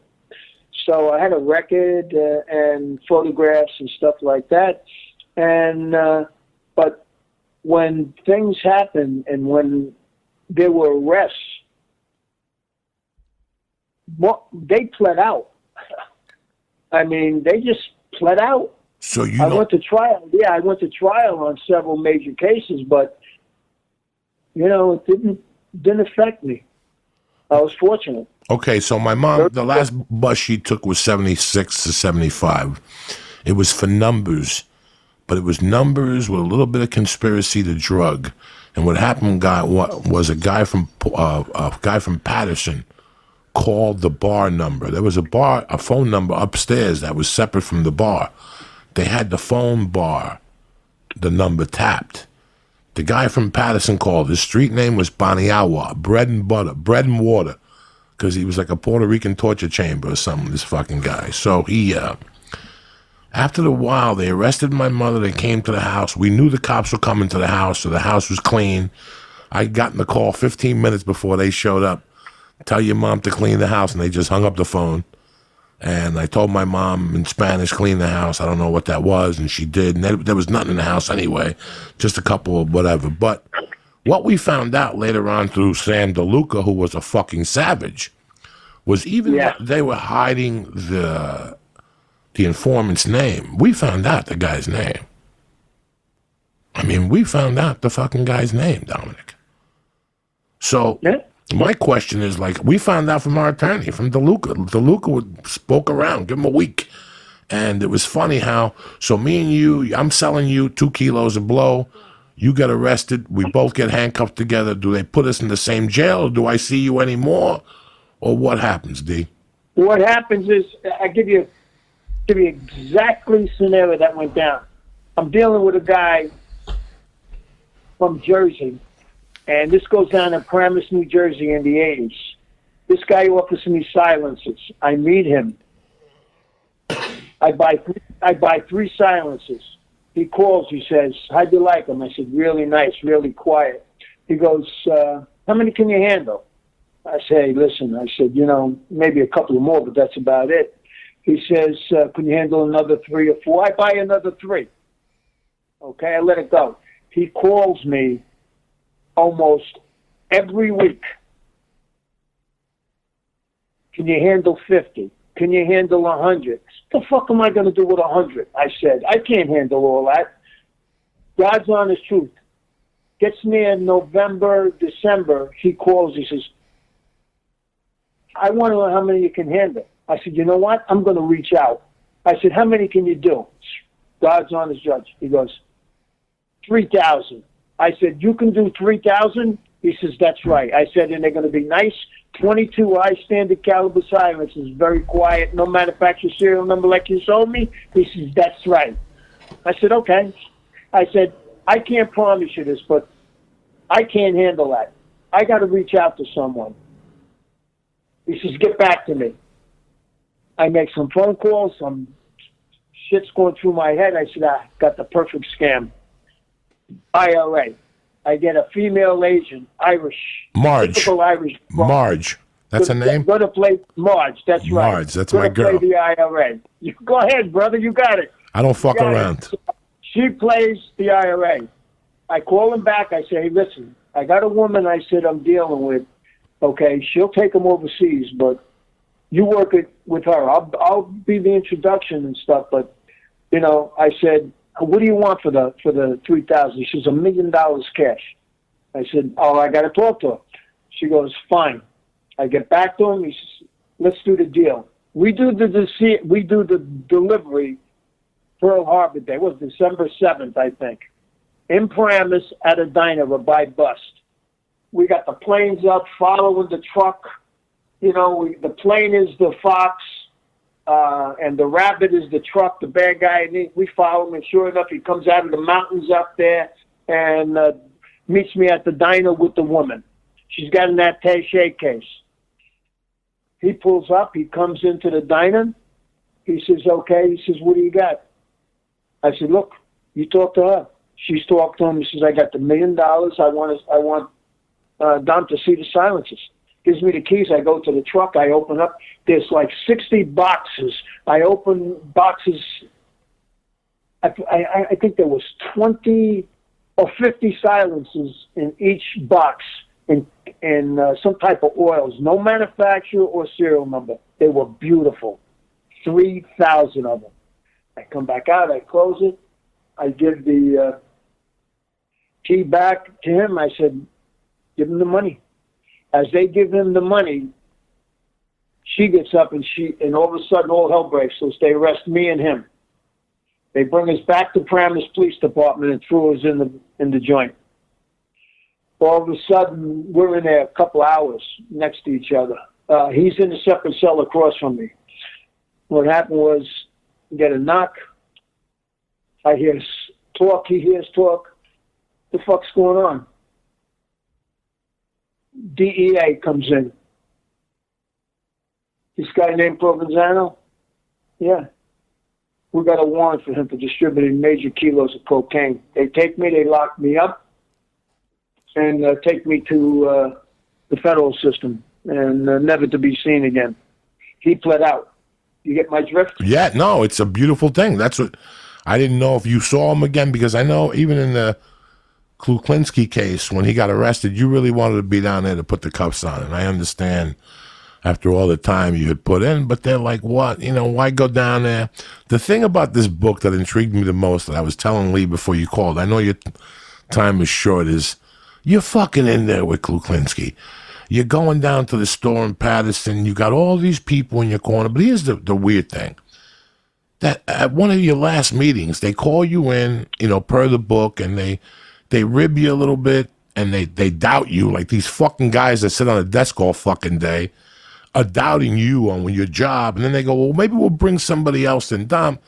So I had a record and photographs and stuff like that. And but when things happened and when there were arrests, they pled out. I mean, they just pled out. So I went to trial. Yeah, I went to trial on several major cases, but it didn't affect me. I was fortunate. Okay, so my mom, the last bus she took was 76 to 75. It was for numbers, but it was numbers with a little bit of conspiracy to drug. And what happened was a guy from Patterson called the bar number. There was a phone number upstairs that was separate from the bar. They had the phone bar, the number tapped. The guy from Patterson called. His street name was Baniawa, bread and water, because he was like a Puerto Rican torture chamber or something, this fucking guy. So he, after a while, they arrested my mother. They came to the house. We knew the cops were coming to the house, so the house was clean. I got in the call 15 minutes before they showed up. Tell your mom to clean the house, and they just hung up the phone. And I told my mom in Spanish, clean the house. I don't know what that was, and she did. And there was nothing in the house anyway, just a couple of whatever. But what we found out later on through Sam DeLuca, who was a fucking savage, was even though they were hiding the informant's name, we found out the guy's name. I mean, we found out the fucking guy's name, Dominic. So... my question is, we found out from our attorney, from DeLuca. DeLuca spoke around, give him a week. And it was funny how, so me and you, I'm selling you 2 kilos of blow. You get arrested. We both get handcuffed together. Do they put us in the same jail? Or do I see you anymore? Or what happens, D? What happens is, I give you exactly scenario that went down. I'm dealing with a guy from Jersey. And this goes down in Paramus, New Jersey in the 80s. This guy offers me silencers. I meet him. I buy 3 silencers. He calls. He says, how'd you like them? I said, really nice, really quiet. He goes, how many can you handle? I say, listen, I said, maybe a couple more, but that's about it. He says, can you handle another 3 or 4? I buy another 3. Okay, I let it go. He calls me almost every week. Can you handle 50? Can you handle 100? What the fuck am I going to do with 100? I said, I can't handle all that. God's honest truth. Gets near November, December, he calls, he says, I want to know how many you can handle. I said, you know what? I'm going to reach out. I said, how many can you do? God's honest judge. He goes, 3,000. I said, you can do 3,000? He says, that's right. I said, and they're going to be nice 22 high standard caliber silencers, very quiet, no manufacturer serial number like you sold me. He says, that's right. I said, okay. I said, I can't promise you this, but I can't handle that. I got to reach out to someone. He says, get back to me. I make some phone calls, some shit's going through my head. I said, I got the perfect scam. IRA. I get a female agent, Irish. Marge. Typical Irish. Marge. That's a name? Go to play Marge. That's right. Marge. That's my girl. Play the IRA. You go ahead, brother. You got it. I don't fuck around. She plays the IRA. I call him back. I say, hey, listen, I got a woman I said I'm dealing with. Okay, she'll take him overseas, but you work it with her. I'll be the introduction and stuff, but you know, I said, what do you want for the $3,000? She says $1 million cash. I said, oh, I got to talk to her. She goes, fine. I get back to him. He says, let's do the deal. We do the delivery Pearl Harbor Day. It was December 7th, I think. In Paramus at a diner by bus. We got the planes up following the truck. You know, the plane is the Fox, and the Rabbit is the truck, the bad guy. And we follow him, and sure enough, he comes out of the mountains up there and meets me at the diner with the woman. She's got an attaché case. He pulls up. He comes into the diner. He says, okay. He says, what do you got? I said, look, you talk to her. She's talked to him. He says, I got the $1 million. I want Dom to see the silencers. Gives me the keys. I go to the truck. I open up. There's like 60 boxes. I open boxes. I think there was 20 or 50 silencers in each box in some type of oils. No manufacturer or serial number. They were beautiful. 3,000 of them. I come back out. I close it. I give the key back to him. I said, give him the money. As they give him the money, she gets up and all of a sudden all hell breaks loose. They arrest me and him. They bring us back to Paramus Police Department and threw us in the joint. All of a sudden, we're in there a couple hours next to each other. He's in a separate cell across from me. What happened was, get a knock. I hear talk. He hears talk. The fuck's going on? DEA comes in. This guy named Provenzano? Yeah. We got a warrant for him for distributing major kilos of cocaine. They take me, they lock me up, and take me to the federal system, and never to be seen again. He pled out. You get my drift? Yeah, no, it's a beautiful thing. That's what I didn't know if you saw him again, because I know even in the Kuklinski case, when he got arrested, you really wanted to be down there to put the cuffs on. And I understand after all the time you had put in, but they're like, what? You know, why go down there? The thing about this book that intrigued me the most, that I was telling Lee before you called, I know your time is short, is you're fucking in there with Kuklinski. You're going down to the store in Patterson. You got all these people in your corner. But here's the weird thing. That at one of your last meetings, they call you in, you know, per the book, and they rib you a little bit, and they doubt you, like these fucking guys that sit on a desk all fucking day are doubting you on your job. And then they go, well, maybe we'll bring somebody else in. Dom,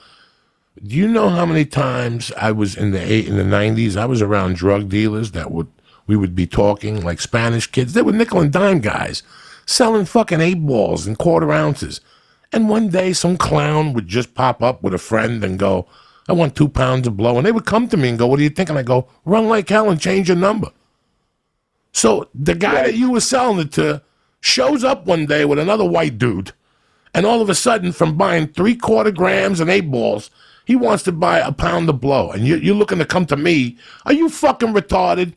do you know how many times I was in the 90s, I was around drug dealers that we would be talking, like Spanish kids. They were nickel and dime guys selling fucking 8 balls and quarter ounces. And one day some clown would just pop up with a friend and go, I want 2 pounds of blow. And they would come to me and go, what do you think? And I go, run like hell and change your number. So the guy that you were selling it to shows up one day with another white dude. And all of a sudden, from buying 3/4 grams and 8 balls, he wants to buy a pound of blow. And you're looking to come to me. Are you fucking retarded?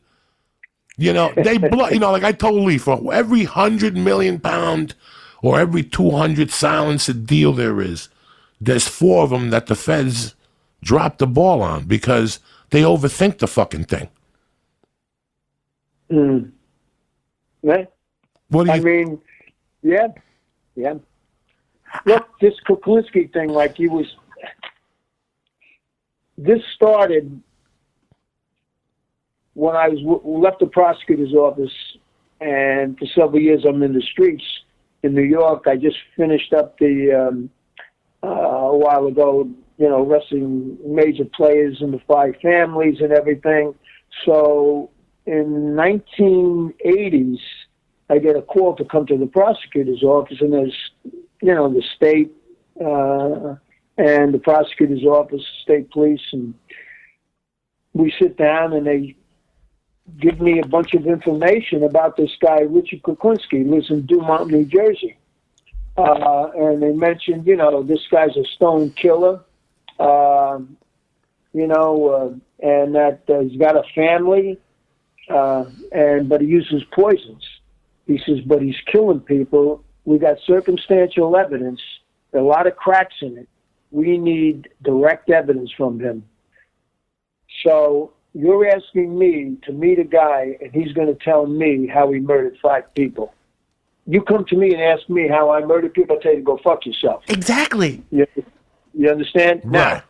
You know, like I told Lee, for every 100 million pound or every 200 silencer deal there's 4 of them that the feds drop the ball on because they overthink the fucking thing. Right. What do you? I mean, yeah. Look, this Kuklinski thing, this started when I left the prosecutor's office, and for several years I'm in the streets in New York. I just finished up a while ago, you know, wrestling major players in the 5 families and everything. So in 1980s, I get a call to come to the prosecutor's office, and there's, you know, the state and the prosecutor's office, state police, and we sit down and they give me a bunch of information about this guy, Richard Kuklinski, lives in Dumont, New Jersey. And they mentioned, you know, this guy's a stone killer, you know, and that he's got a family, but he uses poisons. He says, but he's killing people We got circumstantial evidence, a lot of cracks in it. We need direct evidence from him. So you're asking me to meet a guy, and he's going to tell me how he murdered 5 people. You come to me and ask me how I murdered people, I tell you to go fuck yourself. Exactly. You understand? Right. Now,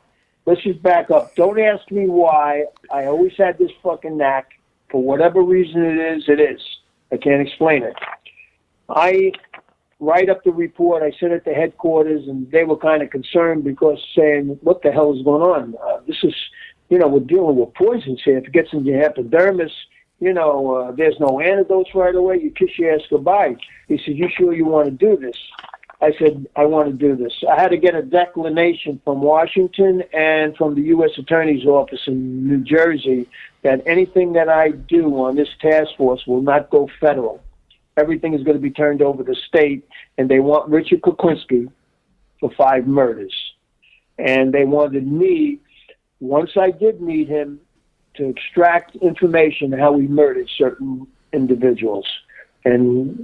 let's just back up. Don't ask me why. I always had this fucking knack. For whatever reason it is, it is. I can't explain it. I write up the report. I sit at the headquarters, and they were kind of concerned because saying, what the hell is going on? This is, we're dealing with poisons here. If it gets in your epidermis, there's no antidotes right away. You kiss your ass goodbye. He said, you sure you want to do this? I said, I want to do this. I had to get a declination from Washington and from the U.S. Attorney's Office in New Jersey that anything that I do on this task force will not go federal. Everything is going to be turned over to state, and they want Richard Kuklinski for 5 murders. And they wanted me, once I did meet him, to extract information how he murdered certain individuals. And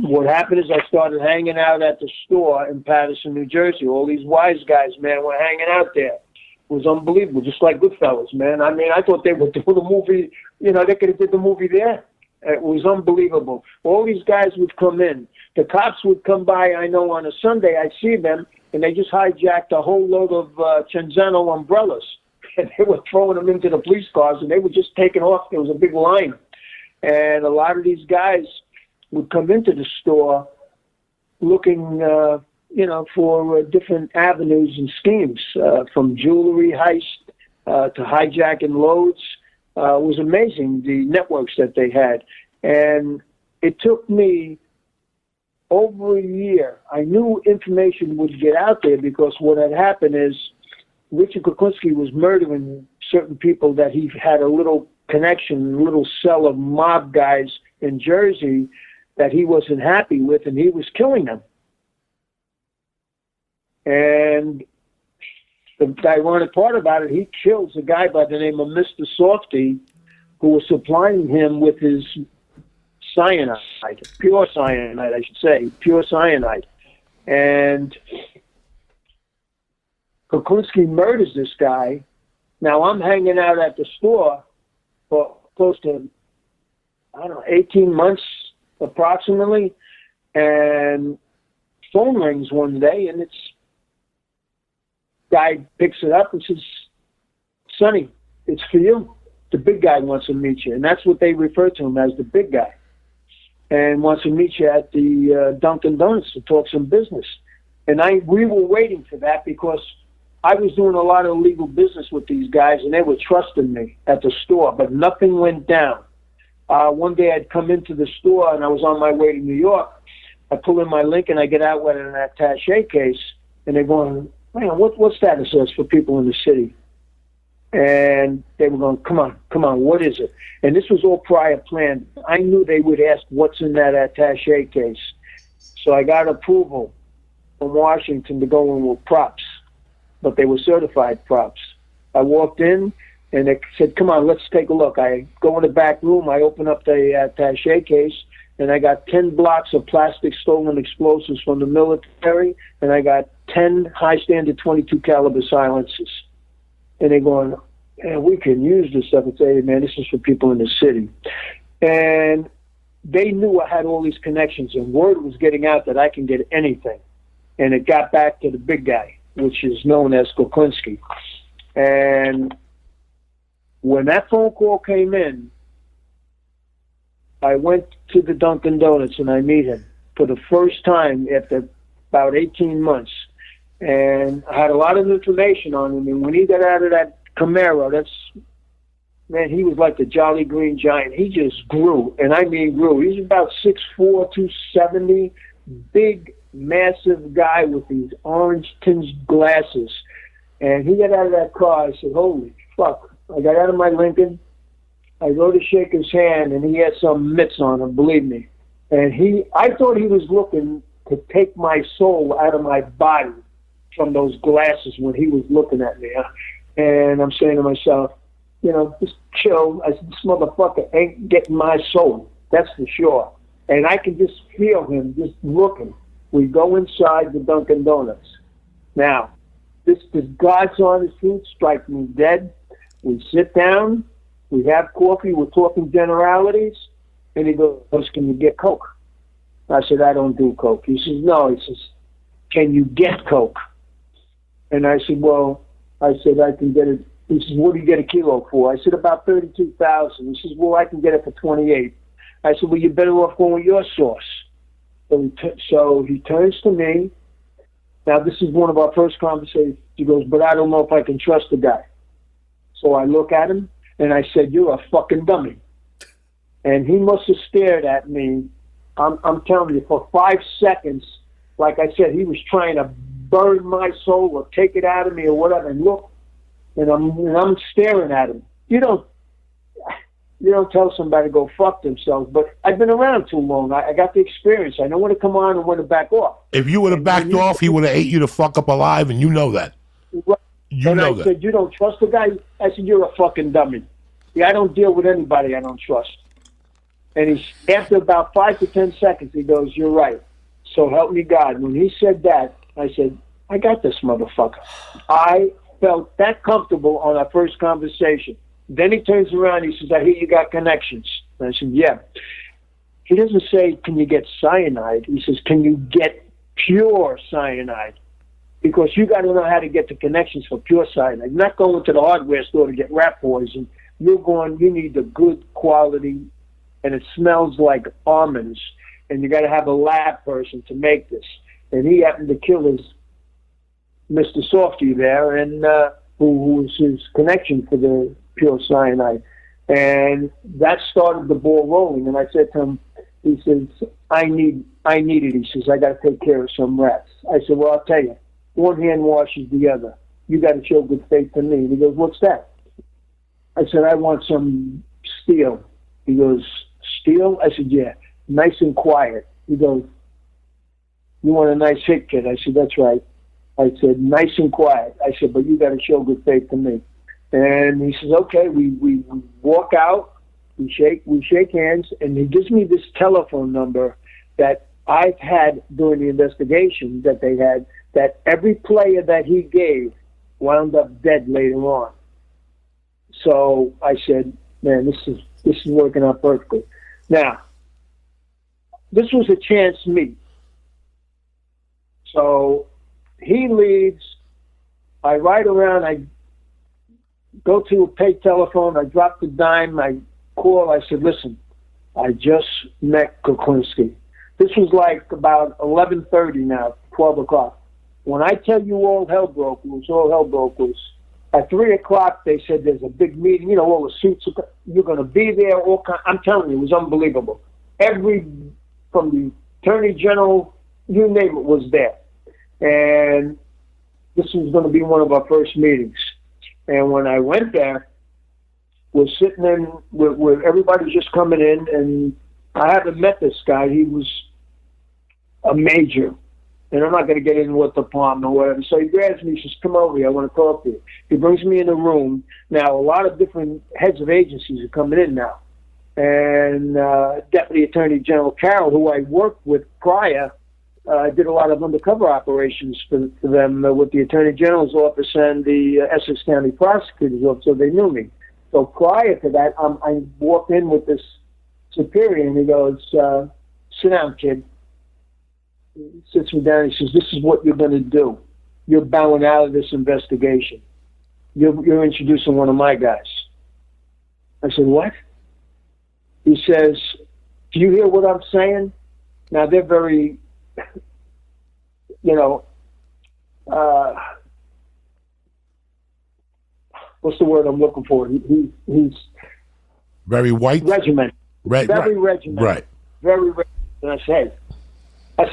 what happened is I started hanging out at the store in Paterson, New Jersey. All these wise guys, man, were hanging out there. It was unbelievable, just like Goodfellas, man. I mean, I thought they would do the movie, they could have did the movie there. It was unbelievable. All these guys would come in. The cops would come by, I know, on a Sunday. I'd see them, and they just hijacked a whole load of Cenzano umbrellas. And they were throwing them into the police cars, and they were just taking off. There was a big line. And a lot of these guys would come into the store looking, for different avenues and schemes, from jewelry heist to hijacking loads. It was amazing, the networks that they had. And it took me over a year. I knew information would get out there because what had happened is Richard Kuklinski was murdering certain people that he had a little connection, a little cell of mob guys in Jersey that he wasn't happy with, and he was killing them. And the ironic part about it, he kills a guy by the name of Mr. Softy, who was supplying him with his cyanide, pure cyanide, I should say, pure cyanide. And Kuklinski murders this guy. Now, I'm hanging out at the store for close to, 18 months approximately, and phone rings one day, and guy picks it up and says, Sonny, it's for you. The big guy wants to meet you. And that's what they refer to him as, the big guy. And wants to meet you at the Dunkin' Donuts to talk some business. And we were waiting for that because I was doing a lot of illegal business with these guys, and they were trusting me at the store, but nothing went down. One day I'd come into the store, and I was on my way to New York. I pull in my Lincoln, I get out with an attache case, and they're going, man, what status is for people in the city? And they were going, come on, what is it? And this was all prior planned. I knew they would ask what's in that attache case. So I got approval from Washington to go in with props, but they were certified props. I walked in, and they said, come on, let's take a look. I go in the back room, I open up the attache case, and I got 10 blocks of plastic stolen explosives from the military, and I got 10 high-standard 22 caliber silencers. And they're going, man, we can use this stuff. I say, man, this is for people in the city. And they knew I had all these connections, and word was getting out that I can get anything. And it got back to the big guy, which is known as Kuklinski. And when that phone call came in, I went to the Dunkin' Donuts and I meet him for the first time after about 18 months. And I had a lot of information on him. And when he got out of that Camaro, man, he was like the Jolly Green Giant. He just grew, and I mean grew. He's about 6'4", 270, big, massive guy with these orange-tinged glasses. And he got out of that car. I said, holy fuck. I got out of my Lincoln. I go to shake his hand, and he had some mitts on him, believe me. And I thought he was looking to take my soul out of my body from those glasses when he was looking at me. And I'm saying to myself, just chill. I said, this motherfucker ain't getting my soul. That's for sure. And I can just feel him just looking. We go inside the Dunkin' Donuts. Now, this God's honest truth strike me dead. We sit down, we have coffee, we're talking generalities, and he goes, can you get Coke? I said, I don't do Coke. He says, no. He says, can you get Coke? And I said, I can get it. He says, what do you get a kilo for? I said, about 32,000. He says, well, I can get it for 28. I said, well, you're better off going with your sauce. So he turns to me. Now, this is one of our first conversations. He goes, but I don't know if I can trust the guy. So I look at him, and I said, you're a fucking dummy. And he must have stared at me. I'm telling you, for 5 seconds, like I said, he was trying to burn my soul or take it out of me or whatever. And look, and I'm staring at him. You don't tell somebody to go fuck themselves, but I've been around too long. I got the experience. I know when to come on and when to back off. If you would have backed off, he would have ate you the fuck up alive, and you know that. I said, you don't trust the guy? I said, you're a fucking dummy. Yeah, I don't deal with anybody I don't trust. And after about 5 to 10 seconds, he goes, you're right. So help me God. When he said that, I said, I got this motherfucker. I felt that comfortable on our first conversation. Then he turns around, he says, I hear you got connections. And I said, yeah. He doesn't say, can you get cyanide? He says, can you get pure cyanide? Because you got to know how to get the connections for pure cyanide. You're not going to the hardware store to get rat poison. You need the good quality, and it smells like almonds, and you got to have a lab person to make this. And he happened to kill his Mr. Softy there, and who was his connection for the pure cyanide. And that started the ball rolling. And I said to him, he says, I need it. He says, I got to take care of some rats. I said, well, I'll tell you, one hand washes the other. You got to show good faith to me. And he goes, what's that? I said, I want some steel. He goes, steel? I said, yeah, nice and quiet. He goes, you want a nice hit, kid? I said, that's right. I said, nice and quiet. I said, but you got to show good faith to me. And he says, okay. We walk out, we shake hands, and he gives me this telephone number that I've had during the investigation that they had, that every player that he gave wound up dead later on. So I said, man, this is working out perfectly. Now, this was a chance meet. So he leaves. I ride around. I go to a pay telephone. I drop the dime. I call. I said, listen, I just met Kuklinski. This was like about 11:30 now, 12 o'clock. When I tell you all hell broke loose, at 3 o'clock, they said there's a big meeting. You know, all the suits, you're going to be there. I'm telling you, it was unbelievable. From the Attorney General, you name it, was there. And this was going to be one of our first meetings. And when I went there, we're sitting in where everybody's just coming in, and I haven't met this guy. He was a major. And I'm not going to get into what department or whatever. So he grabs me, he says, come over here, I want to talk to you. He brings me in the room. Now, a lot of different heads of agencies are coming in now. And Deputy Attorney General Carroll, who I worked with prior, did a lot of undercover operations for them with the Attorney General's office and the Essex County Prosecutor's office, so they knew me. So prior to that, I walked in with this superior, and he goes, sit down, kid. He sits me down. He says, this is what you're going to do. You're bowing out of this investigation. You're introducing one of my guys. I said, what? He says, do you hear what I'm saying? Now, they're very, what's the word I'm looking for? He's very white? Regimented. Right, very regimented. Right. Very regimented. And I said,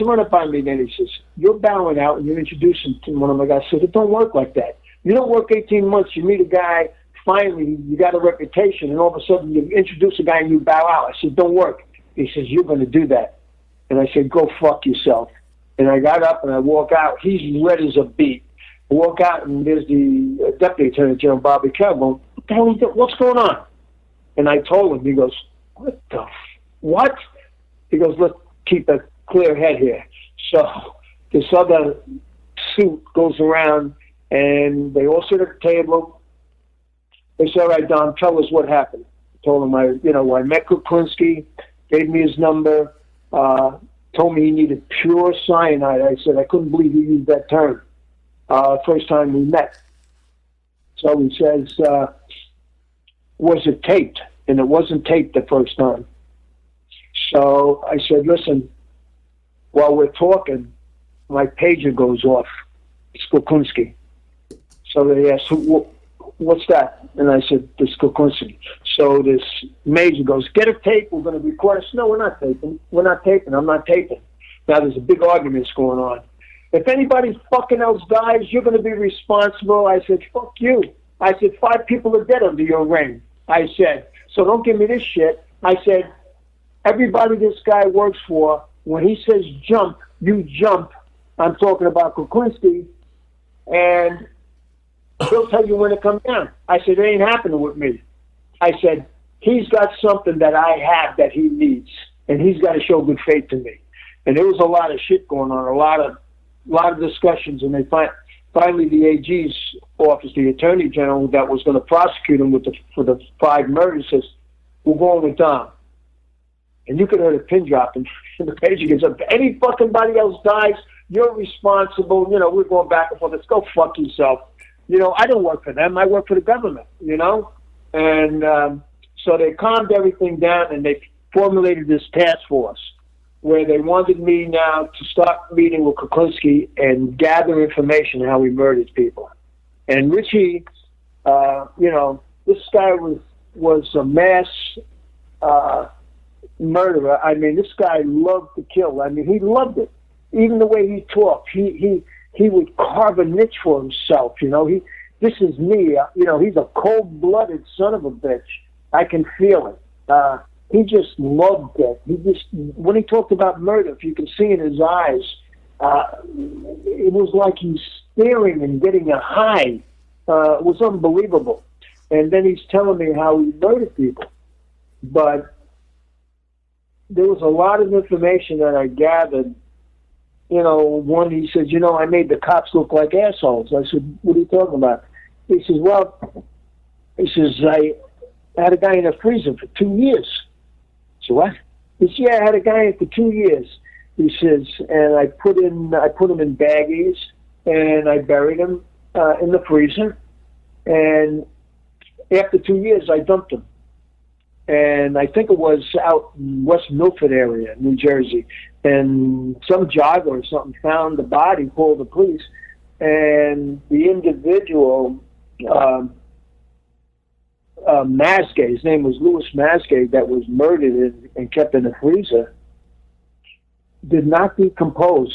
run it by me again. He says, you're bowing out and you're introducing to one of my guys. I said, it don't work like that. You don't work 18 months, you meet a guy, finally you got a reputation, and all of a sudden you introduce a guy and you bow out. I said, don't work. He says, you're going to do that. And I said, go fuck yourself. And I got up and I walk out. He's red as a beet. I walk out and there's the Deputy Attorney General, Bobby Carroll. What the hell is that? What's going on? And I told him. He goes, what? He goes, let's keep a clear head here. So this other suit goes around, and they all sit at the table. They say, all right, Dom, tell us what happened. I told him I met Kuklinski, gave me his number, told me he needed pure cyanide. I said, I couldn't believe you used that term. First time we met. So he says, was it taped? And it wasn't taped the first time. So I said, listen, while we're talking, my pager goes off. It's Kuklinski. So they asked, what's that? And I said, this Kuklinski. So this major goes, get a tape, we're going to record. I said, no, we're not taping. We're not taping. I'm not taping. Now there's a big argument going on. If anybody fucking else dies, you're going to be responsible. I said, fuck you. I said, 5 people are dead under your reign. I said, so don't give me this shit. I said, everybody this guy works for, when he says jump, you jump. I'm talking about Kuklinski, and he'll tell you when to come down. I said, it ain't happening with me. I said, he's got something that I have that he needs, and he's got to show good faith to me. And there was a lot of shit going on, a lot of discussions, and they finally the AG's office, the Attorney General that was going to prosecute him for the 5 murders, says, we're going with Dom. And you could hear the pin drop, and the page gets up. If any fucking body else dies, you're responsible. We're going back and forth. Let's go fuck yourself. I don't work for them. I work for the government, And so they calmed everything down, and they formulated this task force where they wanted me now to start meeting with Kuklinski and gather information on how he murdered people. And Richie, this guy was a mass murderer. I mean, this guy loved to kill. I mean, he loved it. Even the way he talked, he would carve a niche for himself. This is me. He's a cold-blooded son of a bitch. I can feel it. He just loved it. When he talked about murder, if you can see in his eyes, it was like he's staring and getting a high. It was unbelievable. And then he's telling me how he murdered people. But there was a lot of information that I gathered. One, he says, I made the cops look like assholes. I said, what are you talking about? He says, I had a guy in a freezer for 2 years. So what? He says, yeah, I had a guy in for 2 years. He says, and I put him in baggies, and I buried him in the freezer. And after 2 years, I dumped him. And I think it was out in West Milford area, New Jersey. And some jogger or something found the body, called the police, and the individual, Masgay, his name was Louis Masgay, that was murdered and kept in the freezer, did not decompose.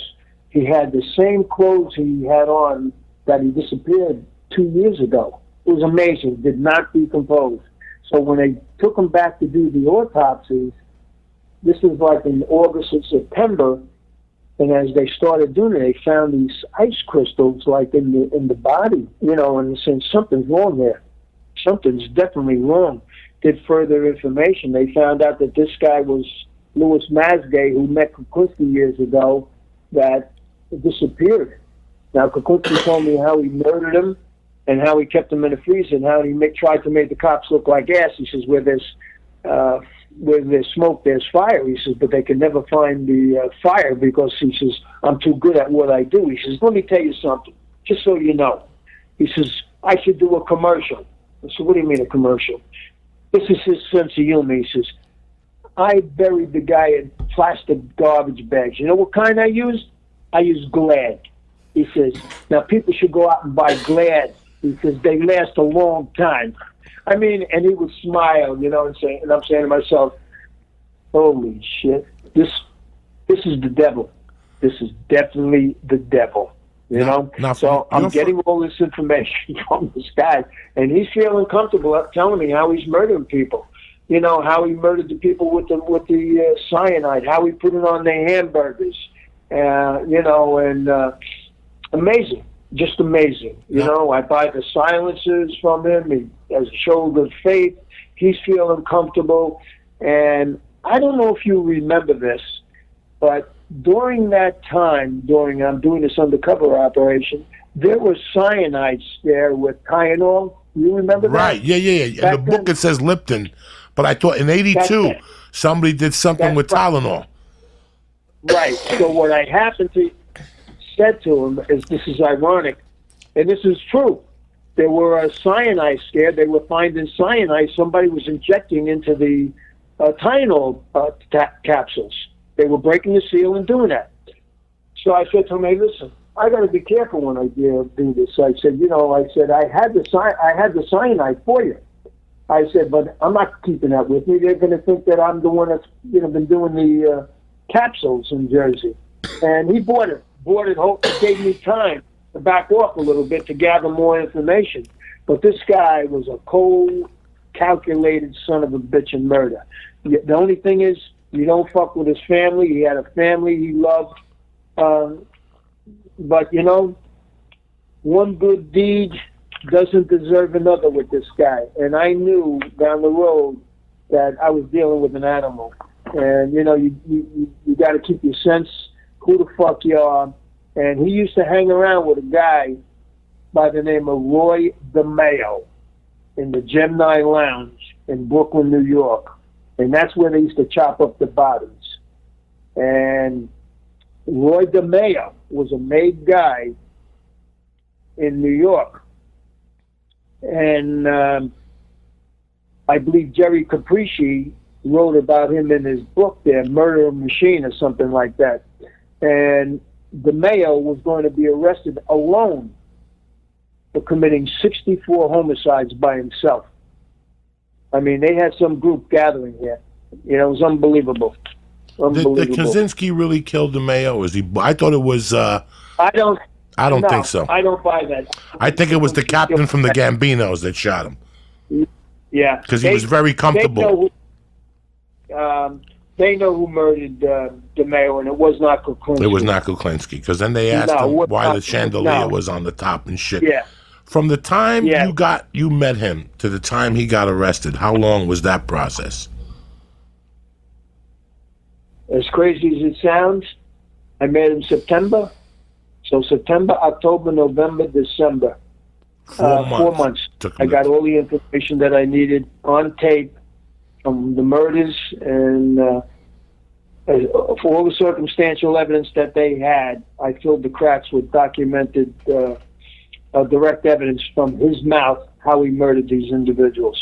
He had the same clothes he had on that he disappeared 2 years ago. It was amazing. Did not decompose. So when they took him back to do the autopsies, this was like in August or September, and as they started doing it, they found these ice crystals like in the body, and saying something's wrong there. Something's definitely wrong. Did further information. They found out that this guy was Louis Masgay, who met Kuklinski years ago, that disappeared. Now, Kuklinski told me how he murdered him and how he kept him in the freezer and how he tried to make the cops look like ass. He says, where there's smoke, there's fire. He says, but they can never find the fire because, he says, I'm too good at what I do. He says, let me tell you something, just so you know. He says, I should do a commercial. I said, what do you mean a commercial? This is his sense of humor. He says, I buried the guy in plastic garbage bags. You know what kind I used? I used Glad. He says, now people should go out and buy Glad. He says, they last a long time. I mean, and he would smile, and I'm saying to myself, holy shit, this is the devil. This is definitely the devil. So I'm getting all this information from this guy, and he's feeling comfortable telling me how he's murdering people. How he murdered the people with the cyanide, how he put it on their hamburgers, amazing, just amazing. I buy the silencers from him. He has a show of good faith. He's feeling comfortable, and I don't know if you remember this, but during that time, I'm doing this undercover operation, there was cyanide there with Tylenol. You remember that? Right. Yeah. In the Back book then- it says Lipton, but I thought in '82 That's- somebody did something with right. Tylenol. Right. So what I happened to said to him is, this is ironic, and this is true. There were a cyanide scare. They were finding cyanide. Somebody was injecting into the Tylenol capsules. They were breaking the seal and doing that. So I said to him, "Hey, listen, I got to be careful when I do this." I said, I had the cyanide for you. I said, but I'm not keeping that with me. They're going to think that I'm the one that's been doing the capsules in Jersey. And he bought it, gave me time to back off a little bit to gather more information. But this guy was a cold, calculated son of a bitch in murder. The only thing is, you don't fuck with his family. He had a family he loved. But, one good deed doesn't deserve another with this guy. And I knew down the road that I was dealing with an animal. And, you got to keep your sense who the fuck you are. And he used to hang around with a guy by the name of Roy DeMeo in the Gemini Lounge in Brooklyn, New York. And that's where they used to chop up the bodies. And Roy DeMeo was a made guy in New York. And I believe Jerry Capricci wrote about him in his book there, Murder Machine or something like that. And DeMeo was going to be arrested alone for committing 64 homicides by himself. I mean, they had some group gathering here. It was unbelievable. Did Kaczynski really kill DeMeo? I thought it was. I don't think so. I don't buy that. I think it was the captain from the Gambinos that shot him. Yeah, because he was very comfortable. They know who murdered DeMeo, and it was not Kuklinski. It was not Kuklinski, because then they asked him why the chandelier was on the top and shit. Yeah. From the time you met him to the time he got arrested, how long was that process? As crazy as it sounds, I met him September. So September, October, November, December. 4 months. 4 months. I got all the information that I needed on tape from the murders and for all the circumstantial evidence that they had. I filled the cracks with documented direct evidence from his mouth how he murdered these individuals.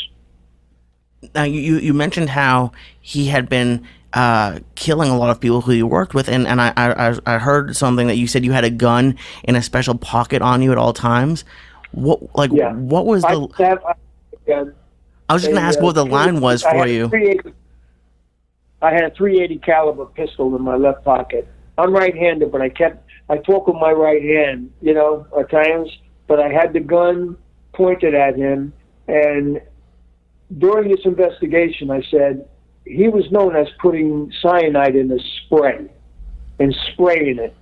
Now, you mentioned how he had been killing a lot of people who you worked with, and I heard something that you said you had a gun in a special pocket on you at all times. What was the? I was just going to ask what the line was for you. I had a .380 caliber pistol in my left pocket. I'm right-handed, but I talk with my right hand, at times. But I had the gun pointed at him, and during this investigation, I said he was known as putting cyanide in a spray and spraying it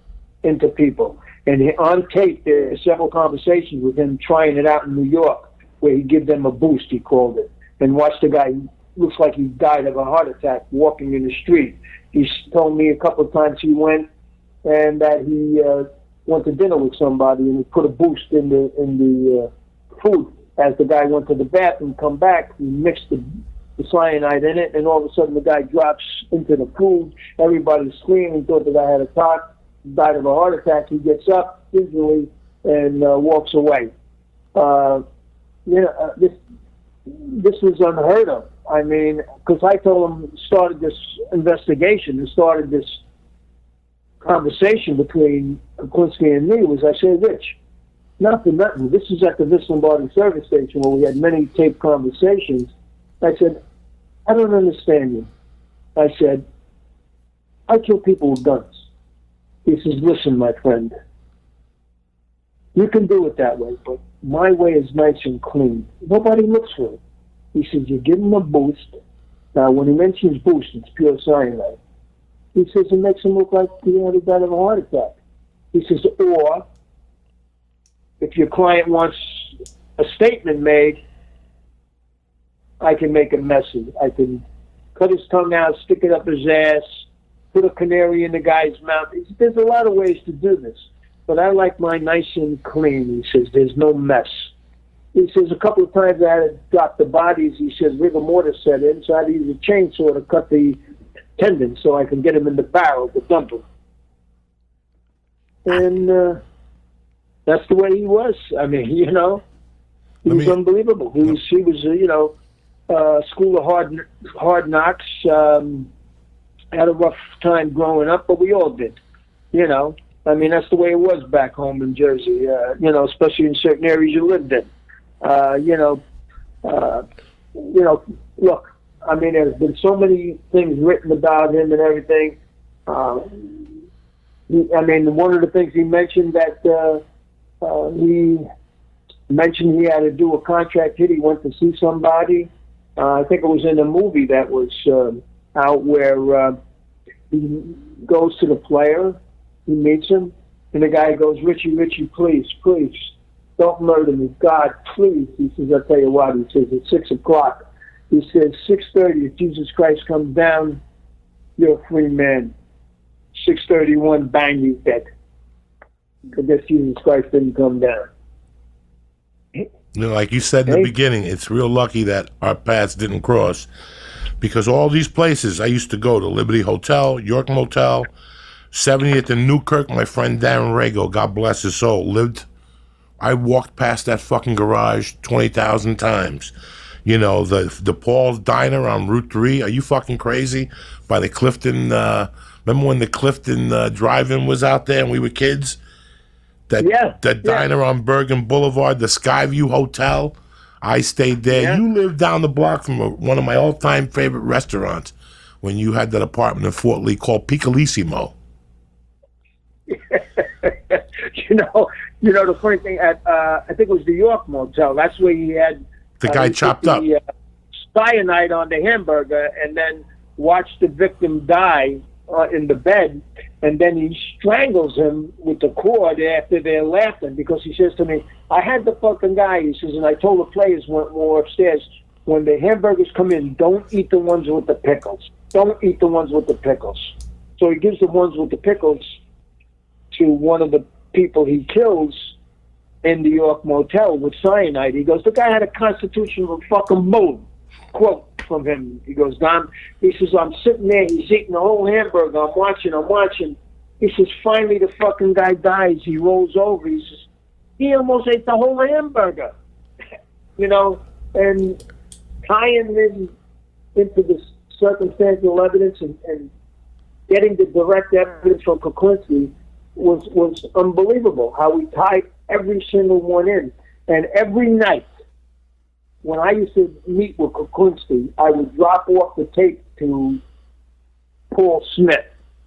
into people. And on tape, there are several conversations with him trying it out in New York, where he'd give them a boost, he called it, and watch the guy. Looks like he died of a heart attack walking in the street. He told me a couple of times he went and that he went to dinner with somebody and he put a boost in the food. As the guy went to the bathroom, come back, he mixed the cyanide in it, and all of a sudden the guy drops into the food. Everybody's screaming, thought the guy had a talk, died of a heart attack. He gets up easily and walks away. This was unheard of. I mean, because I told him, started this investigation and started this conversation between Kuklinski and me was, I said, Rich, not for nothing. This is at the Lombardi service station where we had many taped conversations. I said, I don't understand you. I said, I kill people with guns. He says, listen, my friend, you can do it that way, but my way is nice and clean. Nobody looks for it. He says, you give him a boost. Now, when he mentions boost, it's pure cyanide. He says, it makes him look like he died of a heart attack. He says, or if your client wants a statement made, I can make it messy. I can cut his tongue out, stick it up his ass, put a canary in the guy's mouth. There's a lot of ways to do this, but I like mine nice and clean. He says there's no mess. He says a couple of times I had to drop the bodies. He says rigor mortis set in, so I had to use a chainsaw to cut the tendons so I can get him in the barrel to dump him. And that's the way he was. I mean, he was unbelievable. He was school of hard knocks. Had a rough time growing up, but we all did. I mean, that's the way it was back home in Jersey. Especially in certain areas you lived in. Look. I mean, there's been so many things written about him and everything. One of the things he mentioned that he mentioned he had to do a contract hit. He went to see somebody. I think it was in a movie that was out where he goes to the player, he meets him, and the guy goes, Richie, please, don't murder me. God, please. He says, I'll tell you what. He says, it's 6 o'clock. He says, 6:30, if Jesus Christ comes down, you're a free man. 6:31, bang, he's dead. I guess Jesus Christ didn't come down. Like you said in the beginning, it's real lucky that our paths didn't cross, because all these places I used to go to, Liberty Hotel, York Motel, 70th in Newkirk, my friend Darren Rago, God bless his soul, lived. I walked past that fucking garage 20,000 times. The Paul's Diner on Route 3. Are you fucking crazy? By the Clifton, remember when the Clifton drive-in was out there and we were kids? That diner on Bergen Boulevard, the Skyview Hotel. I stayed there. Yeah. You lived down the block from one of my all-time favorite restaurants when you had that apartment in Fort Lee called Piccolissimo. The funny thing, I think it was the York Motel. That's where he had... The guy chopped up. Cyanide on the hamburger and then watched the victim die in the bed, and then he strangles him with the cord after they're laughing, because he says to me, I had the fucking guy, he says, and I told the players when we were upstairs, when the hamburgers come in, don't eat the ones with the pickles. Don't eat the ones with the pickles. So he gives the ones with the pickles to one of the people he kills in the York Motel with cyanide. He goes, the guy had a constitution of a fucking bull. Quote from him. He goes, Don, he says, I'm sitting there, he's eating the whole hamburger. I'm watching. He says, finally the fucking guy dies. He rolls over. He says, he almost ate the whole hamburger. And tying him into this circumstantial evidence and getting the direct evidence from Kuklinski was unbelievable, how he tied every single one in. And every night, when I used to meet with Kuklinski, I would drop off the tape to Paul Smith,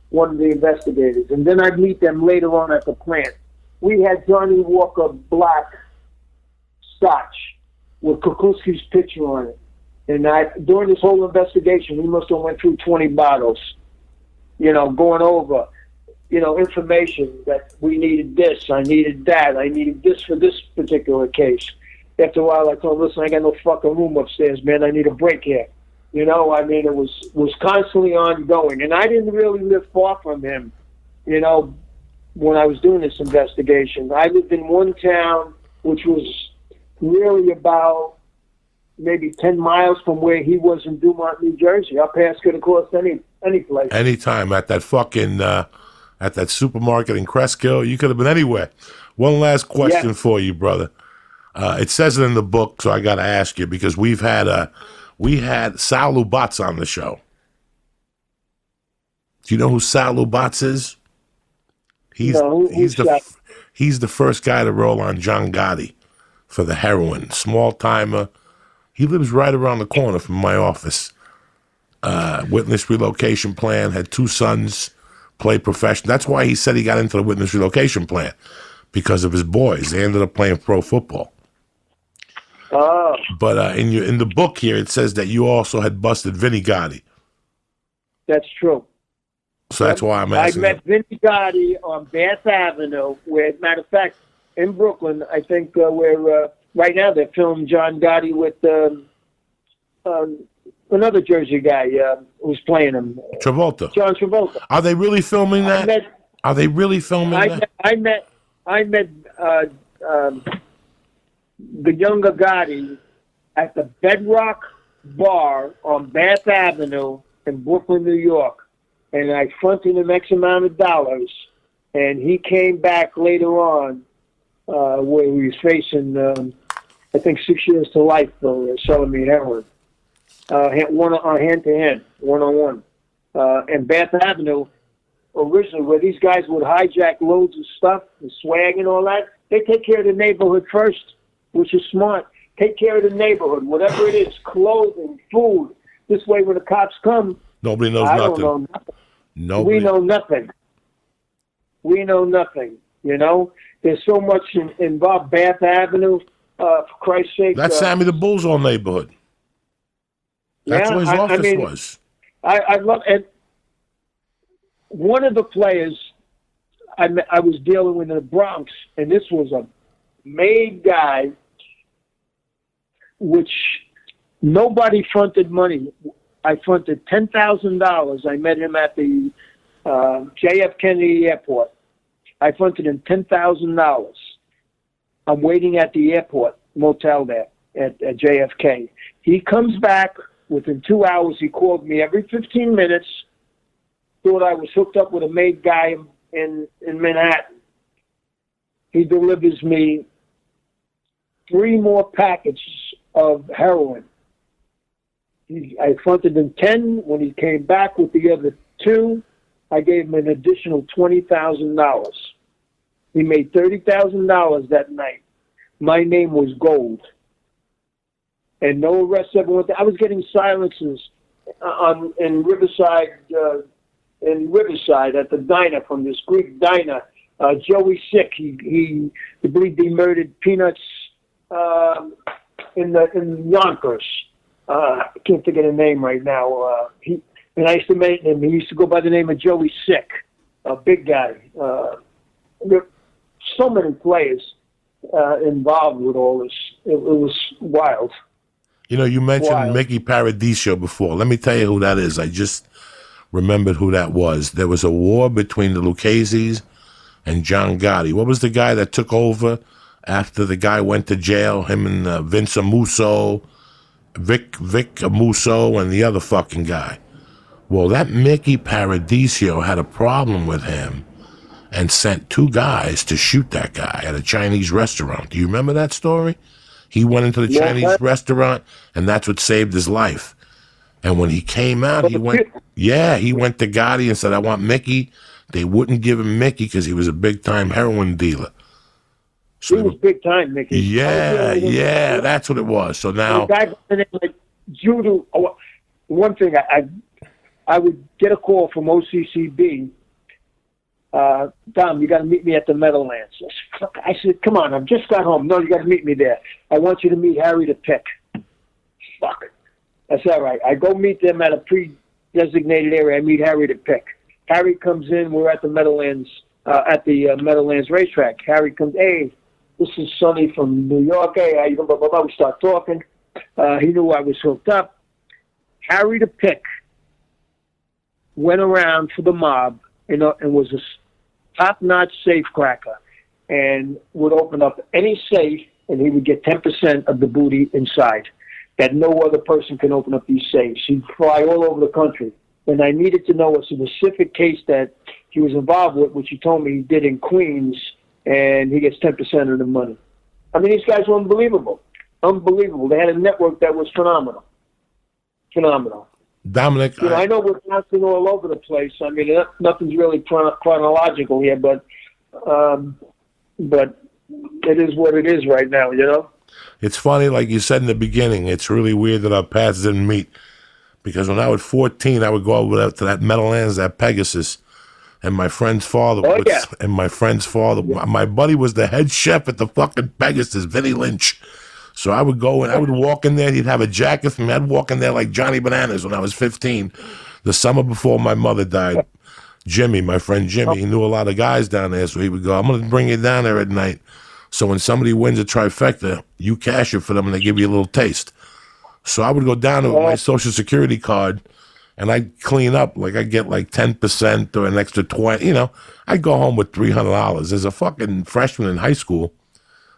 one of the investigators, and then I'd meet them later on at the plant. We had Johnny Walker Black scotch with Kuklinski's picture on it. And during this whole investigation, we must have went through 20 bottles, going over information that we needed this, I needed that, I needed this for this particular case. After a while, I told him, listen, I got no fucking room upstairs, man. I need a break here. It was constantly ongoing. And I didn't really live far from him, when I was doing this investigation. I lived in one town, which was really about maybe 10 miles from where he was in Dumont, New Jersey. Our paths could have crossed any place. Anytime at that fucking... at that supermarket in Cresskill, you could have been anywhere. One last question for you, brother. It says it in the book, so I got to ask you, because we had Sal Lubatz on the show. Do you know who Sal Lubatz is? He's the first guy to roll on John Gotti for the heroin. Small timer. He lives right around the corner from my office. Witness relocation plan, had 2 sons. Play professional. That's why he said he got into the witness relocation plan, because of his boys. They ended up playing pro football. Oh. But in the book here, it says that you also had busted Vinny Gotti. That's true. So that's why I'm asking. I met Vinny Gotti on Bath Avenue, where, matter of fact, in Brooklyn, I think where right now they're filming John Gotti with another Jersey guy who's playing him. Travolta. John Travolta. Are they really filming that? Are they really filming that? I met the younger Gotti at the Bedrock Bar on Bath Avenue in Brooklyn, New York, and I fronted him X amount of dollars, and he came back later on where he was facing, I think, 6 years to life for selling me heroin. Hand-to-hand, one-on-one. And Bath Avenue, originally, where these guys would hijack loads of stuff, and swag and all that, they take care of the neighborhood first, which is smart. Take care of the neighborhood, whatever it is, clothing, food. This way, when the cops come, nobody knows I nothing. don't know nothing. Nobody. We know nothing. We know nothing, you know? There's so much involved. Bath Avenue, for Christ's sake. That's Sammy the Bull's old neighborhood. That's where his office was. I love and one of the players I was dealing with in the Bronx, and this was a made guy, which nobody fronted money. I fronted $10,000. I met him at the JF Kennedy Airport. I fronted him $10,000. I'm waiting at the airport motel there at JFK. He comes back. Within 2 hours, he called me every 15 minutes, thought I was hooked up with a made guy in Manhattan. He delivers me 3 more packets of heroin. I fronted him 10. When he came back with the other 2, I gave him an additional $20,000. He made $30,000 that night. My name was gold. And no arrests ever went there. I was getting silences in Riverside at the diner from this Greek diner. Joey Sick, he believed he murdered Peanuts in Yonkers. I can't think of the name right now. And I used to meet him. He used to go by the name of Joey Sick, a big guy. There are so many players involved with all this. It was wild. You know, you mentioned Mickey Paradiso before. Let me tell you who that is. I just remembered who that was. There was a war between the Lucchese's and John Gotti. What was the guy that took over after the guy went to jail? Him and Vince Amuso, Vic Amuso, and the other fucking guy. Well, that Mickey Paradiso had a problem with him and sent 2 guys to shoot that guy at a Chinese restaurant. Do you remember that story? He went into the Chinese restaurant, and that's what saved his life. And when he came out, he went to Gotti and said, I want Mickey. They wouldn't give him Mickey because he was a big-time heroin dealer. So he was big-time, Mickey. Yeah, that's what it was. So now... The guy by the name like Judo. One thing, I would get a call from OCCB. Dom, you got to meet me at the Meadowlands. I said, come on, I've just got home. No, you got to meet me there. I want you to meet Harry the Pick. Fuck. That's all right. I go meet them at a pre-designated area. I meet Harry the Pick. Harry comes in. We're at the Meadowlands, Meadowlands racetrack. Harry comes, hey, this is Sonny from New York. Hey, how you doing? Blah, blah, blah. We start talking. He knew I was hooked up. Harry the Pick went around for the mob, and was a top-notch safe cracker, and would open up any safe, and he would get 10% of the booty inside. That no other person can open up these safes. He'd fly all over the country. And I needed to know a specific case that he was involved with, which he told me he did in Queens, and he gets 10% of the money. I mean, these guys were unbelievable. Unbelievable. They had a network that was phenomenal. Phenomenal. Dominic, I know we're bouncing all over the place. I mean, nothing's really chronological here, but it is what it is right now, you know? It's funny, like you said in the beginning, it's really weird that our paths didn't meet. Because when I was 14, I would go over to that Meadowlands, that Pegasus, and my friend's father my buddy was the head chef at the fucking Pegasus, Vinnie Lynch. So I would go and I would walk in there. He'd have a jacket for me. I'd walk in there like Johnny Bananas when I was 15, the summer before my mother died. Jimmy, my friend Jimmy, he knew a lot of guys down there, so he would go, I'm going to bring you down there at night. So when somebody wins a trifecta, you cash it for them and they give you a little taste. So I would go down with my Social Security card, and I'd clean up. Like I get like 10% or an extra 20. You know, I'd go home with $300 as a fucking freshman in high school.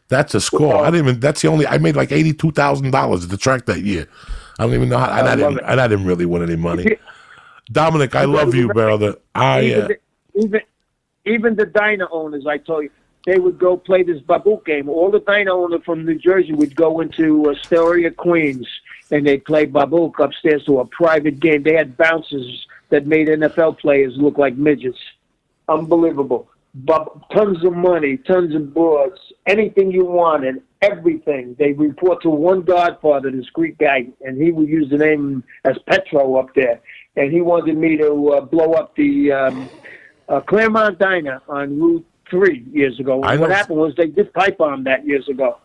That's a score. I didn't even. That's the only. I made like $82,000 at the track that year. I don't even know how. And I didn't really win any money. Dominic, I love you, brother. Even the diner owners, I told you, they would go play this babook game. All the diner owners from New Jersey would go into Astoria, Queens, and they'd play babook upstairs to a private game. They had bouncers that made NFL players look like midgets. Unbelievable. Tons of money, tons of boards, anything you wanted, everything. They report to one godfather, this Greek guy, and he would use the name as Petro up there. And he wanted me to blow up the Claremont Diner on Route 3 years ago. And what happened was they did pipe bomb that years ago.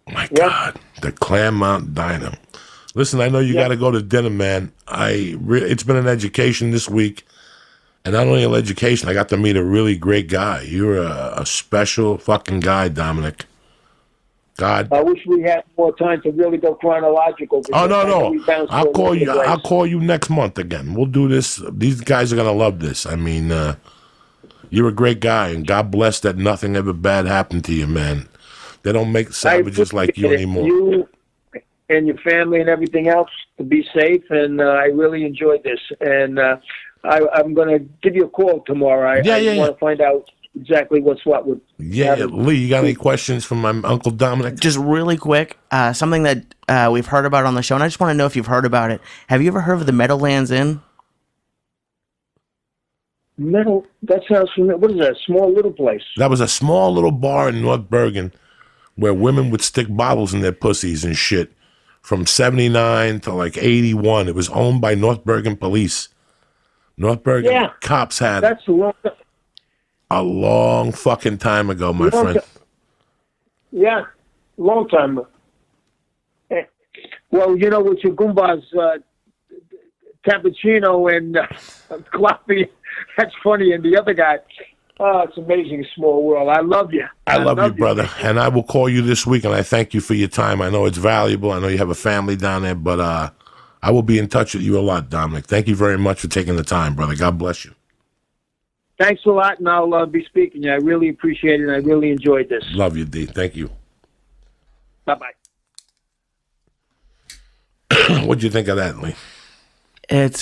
My God, the Claremont Diner. Listen, I know you got to go to dinner, man. It's been an education this week. And not only an education, I got to meet a really great guy. You're a special fucking guy, Dominic. God. I wish we had more time to really go chronological. Oh, no. I'll call you. I'll call you next month again. We'll do this. These guys are going to love this. I mean, you're a great guy, and God bless that nothing ever bad happened to you, man. They don't make savages like you anymore. You and your family and everything else to be safe, and I really enjoyed this. And I'm going to give you a call tomorrow. I want to find out exactly what's what. Lee, you got any questions from my Uncle Dominic? Just really quick, something that we've heard about on the show, and I just want to know if you've heard about it. Have you ever heard of the Meadowlands Inn? That sounds familiar. What is that, a small little place? That was a small little bar in North Bergen where women would stick bottles in their pussies and shit from 79 to like 81. It was owned by North Bergen police. North Bergen cops had That's a long fucking time ago, my friend. Yeah, long time ago. Well, you know, with your Goombas, cappuccino and coffee, that's funny. And the other guy, it's amazing, small world. I love you. I love you, brother. And I will call you this week, and I thank you for your time. I know it's valuable. I know you have a family down there, but I will be in touch with you a lot, Dominic. Thank you very much for taking the time, brother. God bless you. Thanks a lot, and I'll be speaking to you. I really appreciate it, and I really enjoyed this. Love you, D. Thank you. Bye-bye. What'd you think of that, Lee? It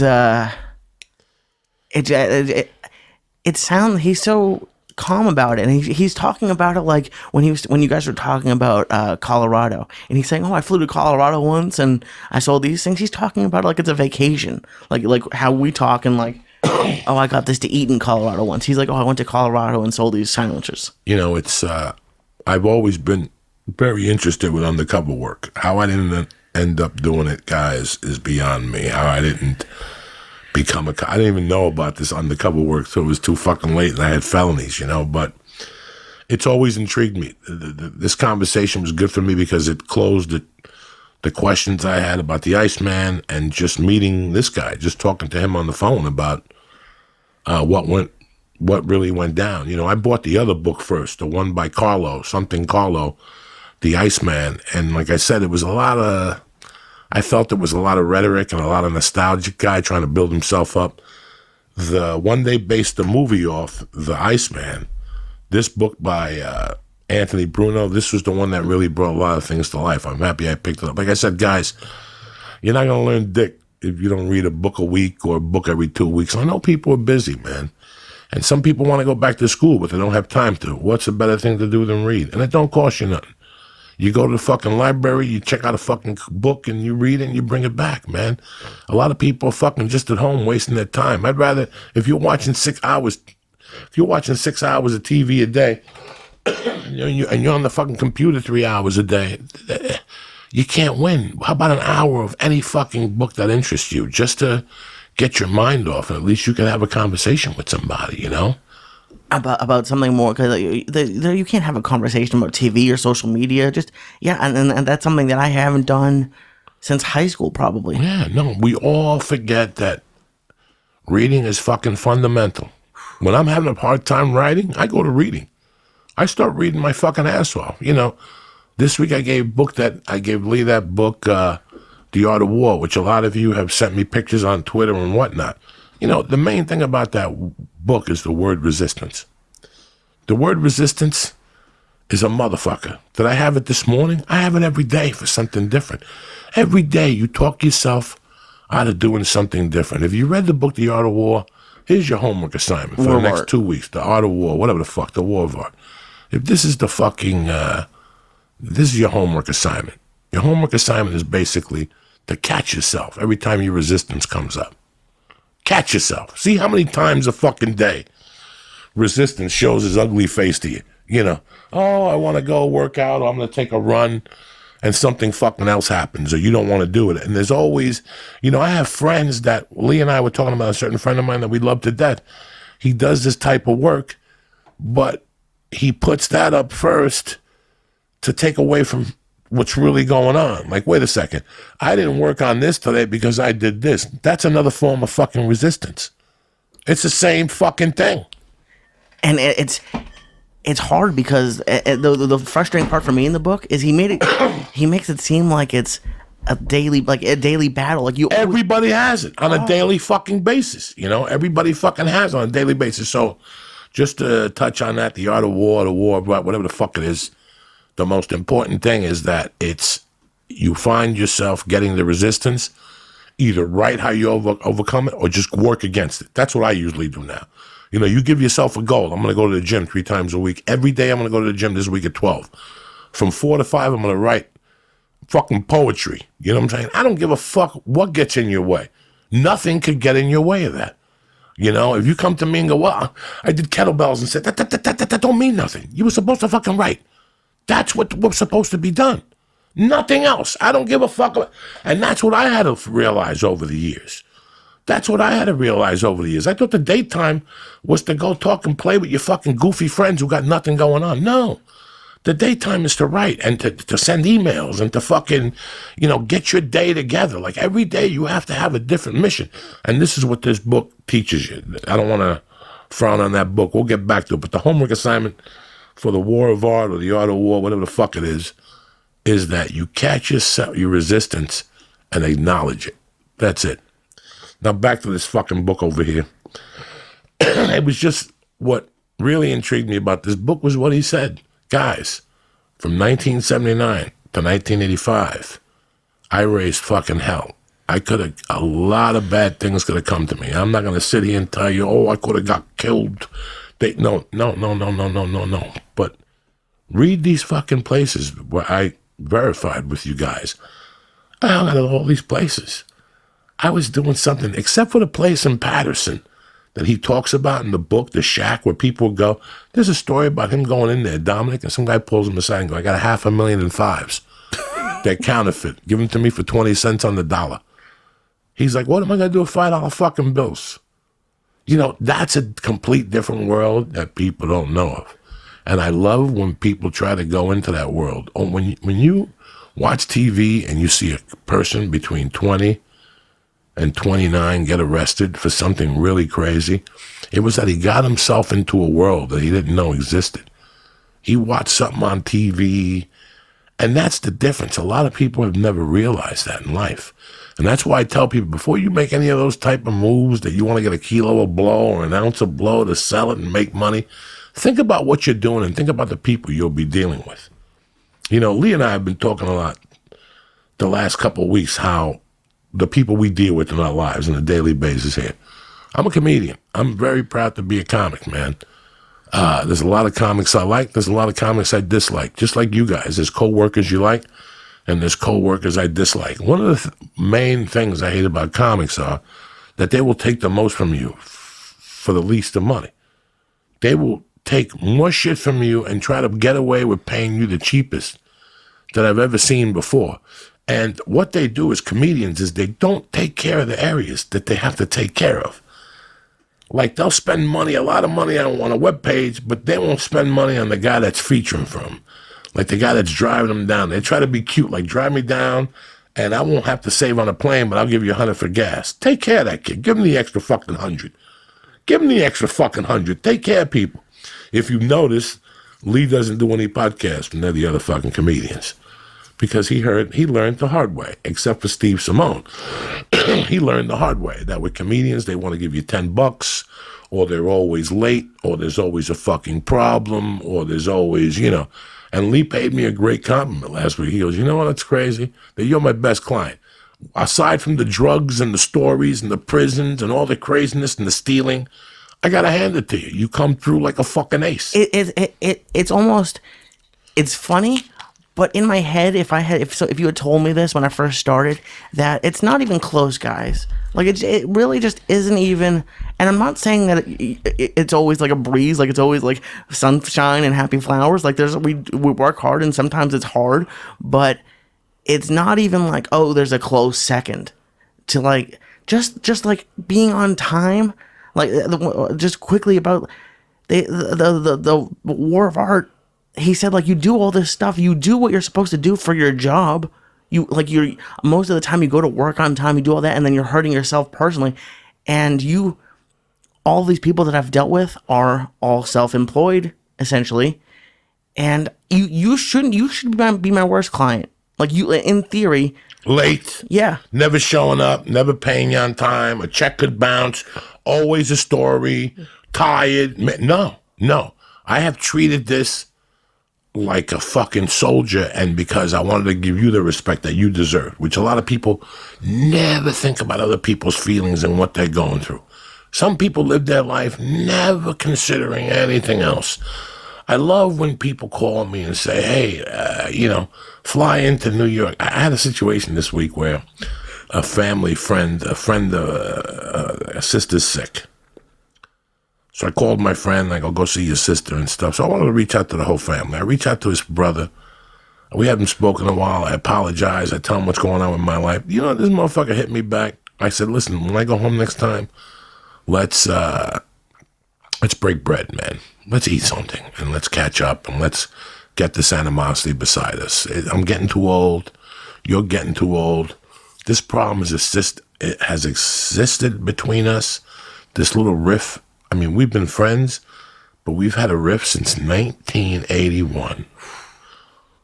sounds, he's so calm about it, and he's talking about it like when you guys were talking about Colorado, and he's saying, "Oh, I flew to Colorado once and I sold these things." He's talking about it like it's a vacation, like how we talk and like, "Oh, I got this to eat in Colorado once." He's like, "Oh, I went to Colorado and sold these silencers." You know, it's I've always been very interested with undercover work. How I didn't end up doing it, guys, is beyond me. How I didn't become I didn't even know about this undercover work till it was too fucking late and I had felonies, you know, but it's always intrigued me. This conversation was good for me because it closed the questions I had about the Iceman and just meeting this guy, just talking to him on the phone about what really went down. You know, I bought the other book first, the one by Carlo, the Iceman, and like I said, it was I felt there was a lot of rhetoric and a lot of nostalgic guy trying to build himself up. The one they based the movie off, The Iceman, this book by Anthony Bruno, this was the one that really brought a lot of things to life. I'm happy I picked it up. Like I said, guys, you're not going to learn dick if you don't read a book a week or a book every 2 weeks. I know people are busy, man. And some people want to go back to school, but they don't have time to. What's a better thing to do than read? And it don't cost you nothing. You go to the fucking library, you check out a fucking book, and you read it, and you bring it back, man. A lot of people are fucking just at home wasting their time. I'd rather, if you're watching 6 hours of TV a day, and you're on the fucking computer 3 hours a day, you can't win. How about an hour of any fucking book that interests you, just to get your mind off, and at least you can have a conversation with somebody, you know? About something more, because you can't have a conversation about TV or social media. And that's something that I haven't done since high school, probably. Yeah, no, we all forget that reading is fucking fundamental. When I'm having a hard time writing, I go to reading. I start reading my fucking ass off. You know, This week I gave Lee that book, The Art of War, which a lot of you have sent me pictures on Twitter and whatnot. You know, the main thing about that book is the word resistance. The word resistance is a motherfucker. Did I have it this morning? I have it every day for something different. Every day you talk yourself out of doing something different. If you read the book, The Art of War, here's your homework assignment for the next 2 weeks. The Art of War, whatever the fuck, the War of Art. If this is the fucking, this is your homework assignment. Your homework assignment is basically to catch yourself every time your resistance comes up. Catch yourself. See how many times a fucking day resistance shows his ugly face to you. You know, oh, I want to go work out, or I'm going to take a run, and something fucking else happens, or you don't want to do it. And there's always, you know, I have friends that, Lee and I were talking about a certain friend of mine that we love to death. He does this type of work, but he puts that up first to take away from what's really going on. Like, wait a second, I didn't work on this today because I did this. That's another form of fucking resistance. It's the same fucking thing. And it's hard because the frustrating part for me in the book is he makes it seem like it's a daily battle. Like everybody has it on a daily fucking basis. You know, everybody fucking has it on a daily basis. So just to touch on that, the art of war, whatever the fuck it is, the most important thing is that you find yourself getting the resistance, either write how you overcome it or just work against it. That's what I usually do now. You know, you give yourself a goal. I'm going to go to the gym 3 times a week. Every day I'm going to go to the gym this week at 12. From 4 to 5, I'm going to write fucking poetry. You know what I'm saying? I don't give a fuck what gets in your way. Nothing could get in your way of that. You know, if you come to me and go, well, I did kettlebells and said, that don't mean nothing. You were supposed to fucking write. That's what's supposed to be done. Nothing else. I don't give a fuck. And that's what I had to realize over the years. I thought the daytime was to go talk and play with your fucking goofy friends who got nothing going on. No. The daytime is to write and to send emails and to fucking, you know, get your day together. Like every day you have to have a different mission. And this is what this book teaches you. I don't want to frown on that book. We'll get back to it. But the homework assignment for the War of Art or the Art of War, whatever the fuck it is that you catch your resistance and acknowledge it. That's it. Now back to this fucking book over here. It was just what really intrigued me about this book was what he said. Guys, from 1979 to 1985, I raised fucking hell. A lot of bad things could have come to me. I'm not going to sit here and tell you, oh, I could have got killed. No. But read these fucking places where I verified with you guys. I hung out at all these places. I was doing something, except for the place in Patterson that he talks about in the book, the shack where people go. There's a story about him going in there, Dominic, and some guy pulls him aside and goes, I got $500,000 in fives. They're counterfeit. Give them to me for 20 cents on the dollar. He's like, what am I going to do with $5 fucking bills? You know, that's a complete different world that people don't know of. And I love when people try to go into that world. Oh, when you watch TV and you see a person between 20 and 29 get arrested for something really crazy, it was that he got himself into a world that he didn't know existed. He watched something on TV, and that's the difference. A lot of people have never realized that in life. And that's why I tell people, before you make any of those type of moves that you want to get a kilo of blow or an ounce of blow to sell it and make money, think about what you're doing and think about the people you'll be dealing with. You know, Lee and I have been talking a lot the last couple of weeks how the people we deal with in our lives on a daily basis here. I'm a comedian. I'm very proud to be a comic, man. There's a lot of comics I like. There's a lot of comics I dislike, just like you guys. There's co-workers you like, and there's co-workers I dislike. One of the main things I hate about comics are that they will take the most from you for the least of money. They will take more shit from you and try to get away with paying you the cheapest that I've ever seen before. And what they do as comedians is they don't take care of the areas that they have to take care of. Like they'll spend money, a lot of money on a webpage, but they won't spend money on the guy that's featuring for them. Like the guy that's driving them down. They try to be cute, like drive me down and I won't have to save on a plane, but I'll give you $100 for gas. Take care of that kid. Give him the extra fucking $100. Give him the extra fucking $100. Take care of people. If you notice, Lee doesn't do any podcasts and they're the other fucking comedians. Because he learned the hard way, except for Steve Simone. He learned the hard way that with comedians, they want to give you $10, or they're always late, or there's always a fucking problem, or there's always, And Lee paid me a great compliment last week. He goes, you know what, that's crazy? That you're my best client. Aside from the drugs and the stories and the prisons and all the craziness and the stealing, I got to hand it to you. You come through like a fucking ace. It's almost, it's funny. But in my head, if you had told me this when I first started, that it's not even close, guys. Like it really just isn't even. And I'm not saying that it's always like a breeze, like it's always like sunshine and happy flowers. Like we work hard and sometimes it's hard, but it's not even like, oh, there's a close second to like just like being on time. Like just quickly about the War of Art. He said, like, you do all this stuff. You do what you're supposed to do for your job. You're most of the time you go to work on time. You do all that, and then you're hurting yourself personally. And all these people that I've dealt with are all self-employed, essentially. And you should be my worst client. Like you, in theory. Late. Yeah. Never showing up. Never paying you on time. A check could bounce. Always a story. Tired. No. I have treated this like a fucking soldier, and because I wanted to give you the respect that you deserve, which a lot of people never think about other people's feelings and what they're going through. Some people live their life never considering anything else. I love when people call me and say, hey, fly into New York. I had a situation this week where a sister's sick. So I called my friend, I go see your sister and stuff. So I wanted to reach out to the whole family. I reached out to his brother. We haven't spoken in a while. I apologize. I tell him what's going on with my life. This motherfucker hit me back. I said, listen, when I go home next time, let's break bread, man. Let's eat something and let's catch up and let's get this animosity beside us. I'm getting too old. You're getting too old. This problem has existed between us. This little riff. I mean, we've been friends, but we've had a rift since 1981.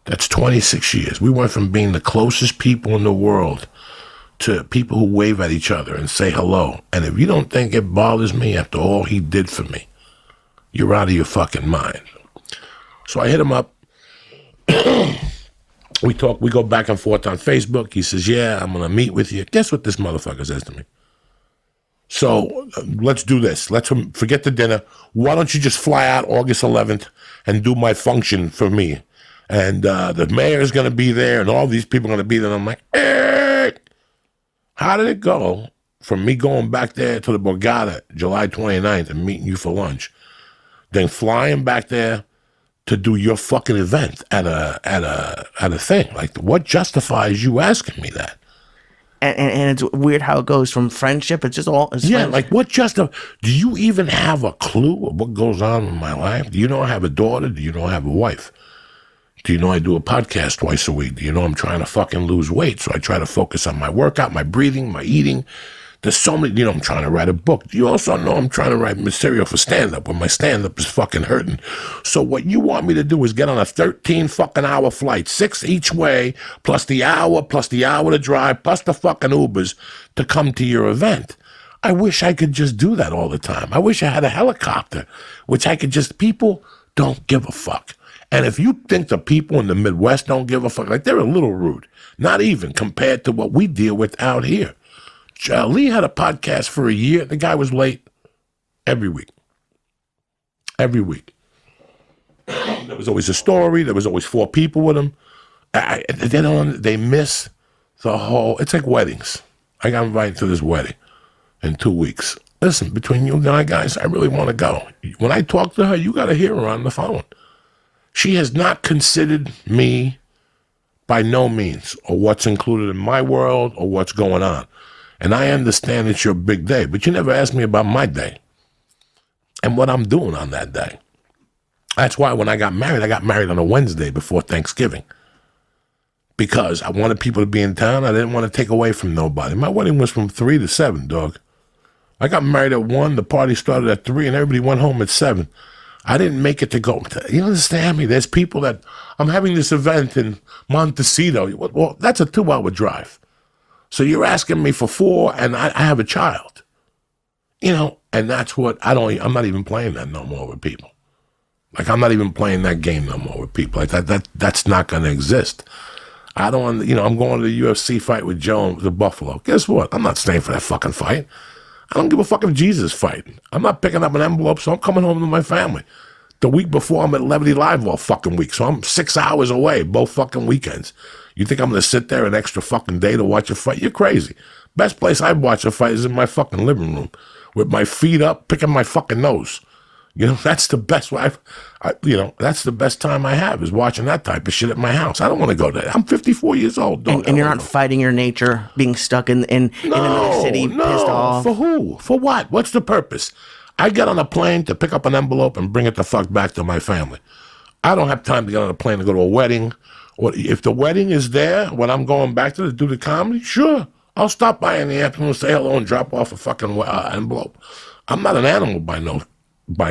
That's 26 years. We went from being the closest people in the world to people who wave at each other and say hello. And if you don't think it bothers me after all he did for me, you're out of your fucking mind. So I hit him up. We talk. We go back and forth on Facebook. He says, yeah, I'm going to meet with you. Guess what this motherfucker says to me? So let's do this. Let's forget the dinner. Why don't you just fly out August 11th and do my function for me? And the mayor's going to be there and all these people are going to be there. And I'm like, how did it go from me going back there to the Borgata July 29th and meeting you for lunch, then flying back there to do your fucking event at a thing? Like, what justifies you asking me that? And it's weird how it goes from friendship. It's just all. Yeah, friendship. Like what do you even have a clue of what goes on in my life? Do you know I have a daughter? Do you know I have a wife? Do you know I do a podcast twice a week? Do you know I'm trying to fucking lose weight? So I try to focus on my workout, my breathing, my eating. There's so many, I'm trying to write a book. You also know I'm trying to write material for stand-up when my stand-up is fucking hurting. So what you want me to do is get on a 13 fucking hour flight, 6 each way, plus the hour to drive, plus the fucking Ubers to come to your event. I wish I could just do that all the time. I wish I had a helicopter, which I could people don't give a fuck. And if you think the people in the Midwest don't give a fuck, like they're a little rude, not even compared to what we deal with out here. Lee had a podcast for a year. The guy was late every week. Every week. There was always a story. There was always 4 people with him. They miss the whole. It's like weddings. I got invited to this wedding in 2 weeks. Listen, between you and I, guys, I really want to go. When I talk to her, you got to hear her on the phone. She has not considered me by no means, or what's included in my world, or what's going on. And I understand it's your big day, but you never asked me about my day and what I'm doing on that day. That's why when I got married on a Wednesday before Thanksgiving, because I wanted people to be in town. I didn't want to take away from nobody. My wedding was from 3 to 7, dog. I got married at 1. The party started at 3, and everybody went home at 7. I didn't make it to go. You understand me? There's people that, I'm having this event in Montecito. Well, that's a 2-hour drive. So you're asking me for 4, and I have a child. You know, and that's what, I'm not even playing that no more with people. Like, I'm not even playing that game no more with people. Like, that's not going to exist. I don't want, I'm going to the UFC fight with Joe, the Buffalo. Guess what? I'm not staying for that fucking fight. I don't give a fuck if Jesus fighting. I'm not picking up an envelope, so I'm coming home to my family. The week before, I'm at Levity Live all fucking week, so I'm 6 hours away both fucking weekends. You think I'm going to sit there an extra fucking day to watch a fight? You're crazy. Best place I watch a fight is in my fucking living room with my feet up, picking my fucking nose. That's the best way. That's the best time I have is watching that type of shit at my house. I don't want to go there. I'm 54 years old. And you're not fighting your nature, being stuck in another city, pissed off. For who? For what? What's the purpose? I get on a plane to pick up an envelope and bring it the fuck back to my family. I don't have time to get on a plane to go to a wedding. Or if the wedding is there when I'm going back to do the comedy, sure. I'll stop by in the afternoon, say hello, and drop off a fucking envelope. I'm not an animal by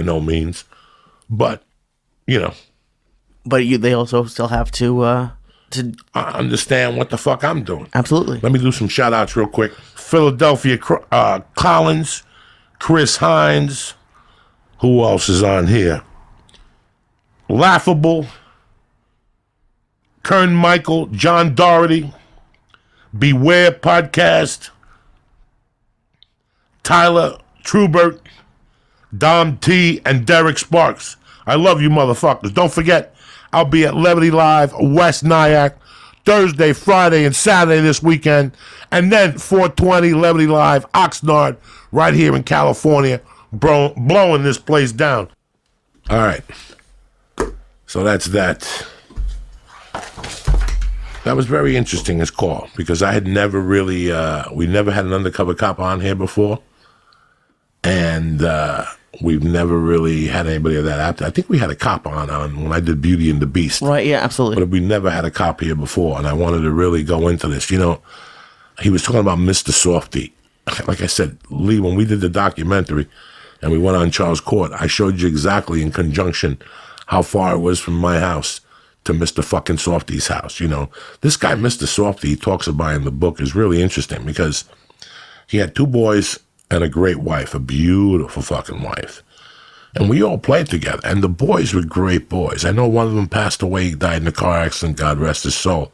no means, but But they also still have to I understand what the fuck I'm doing. Absolutely. Let me do some shout outs real quick. Philadelphia Collins, Chris Hines. Who else is on here? Laughable, Kern Michael, John Doherty, Beware Podcast, Tyler Trubert, Dom T, and Derek Sparks. I love you motherfuckers. Don't forget, I'll be at Levity Live, West Nyack, Thursday, Friday, and Saturday this weekend. And then 420 Levity Live, Oxnard, right here in California, blowing this place down. All right. So that's that. That was very interesting, his call, because I had never really, we never had an undercover cop on here before. And we've never really had anybody of that aptitude. I think we had a cop on when I did Beauty and the Beast. Right, yeah, absolutely. But we never had a cop here before, and I wanted to really go into this. He was talking about Mr. Softy. Like I said, Lee, when we did the documentary and we went on Charles Court, I showed you exactly in conjunction how far it was from my house to Mr. fucking Softy's house. This guy, Mr. Softy, he talks about in the book is really interesting because he had 2 boys and a great wife, a beautiful fucking wife. And we all played together. And the boys were great boys. I know one of them passed away, he died in a car accident, God rest his soul.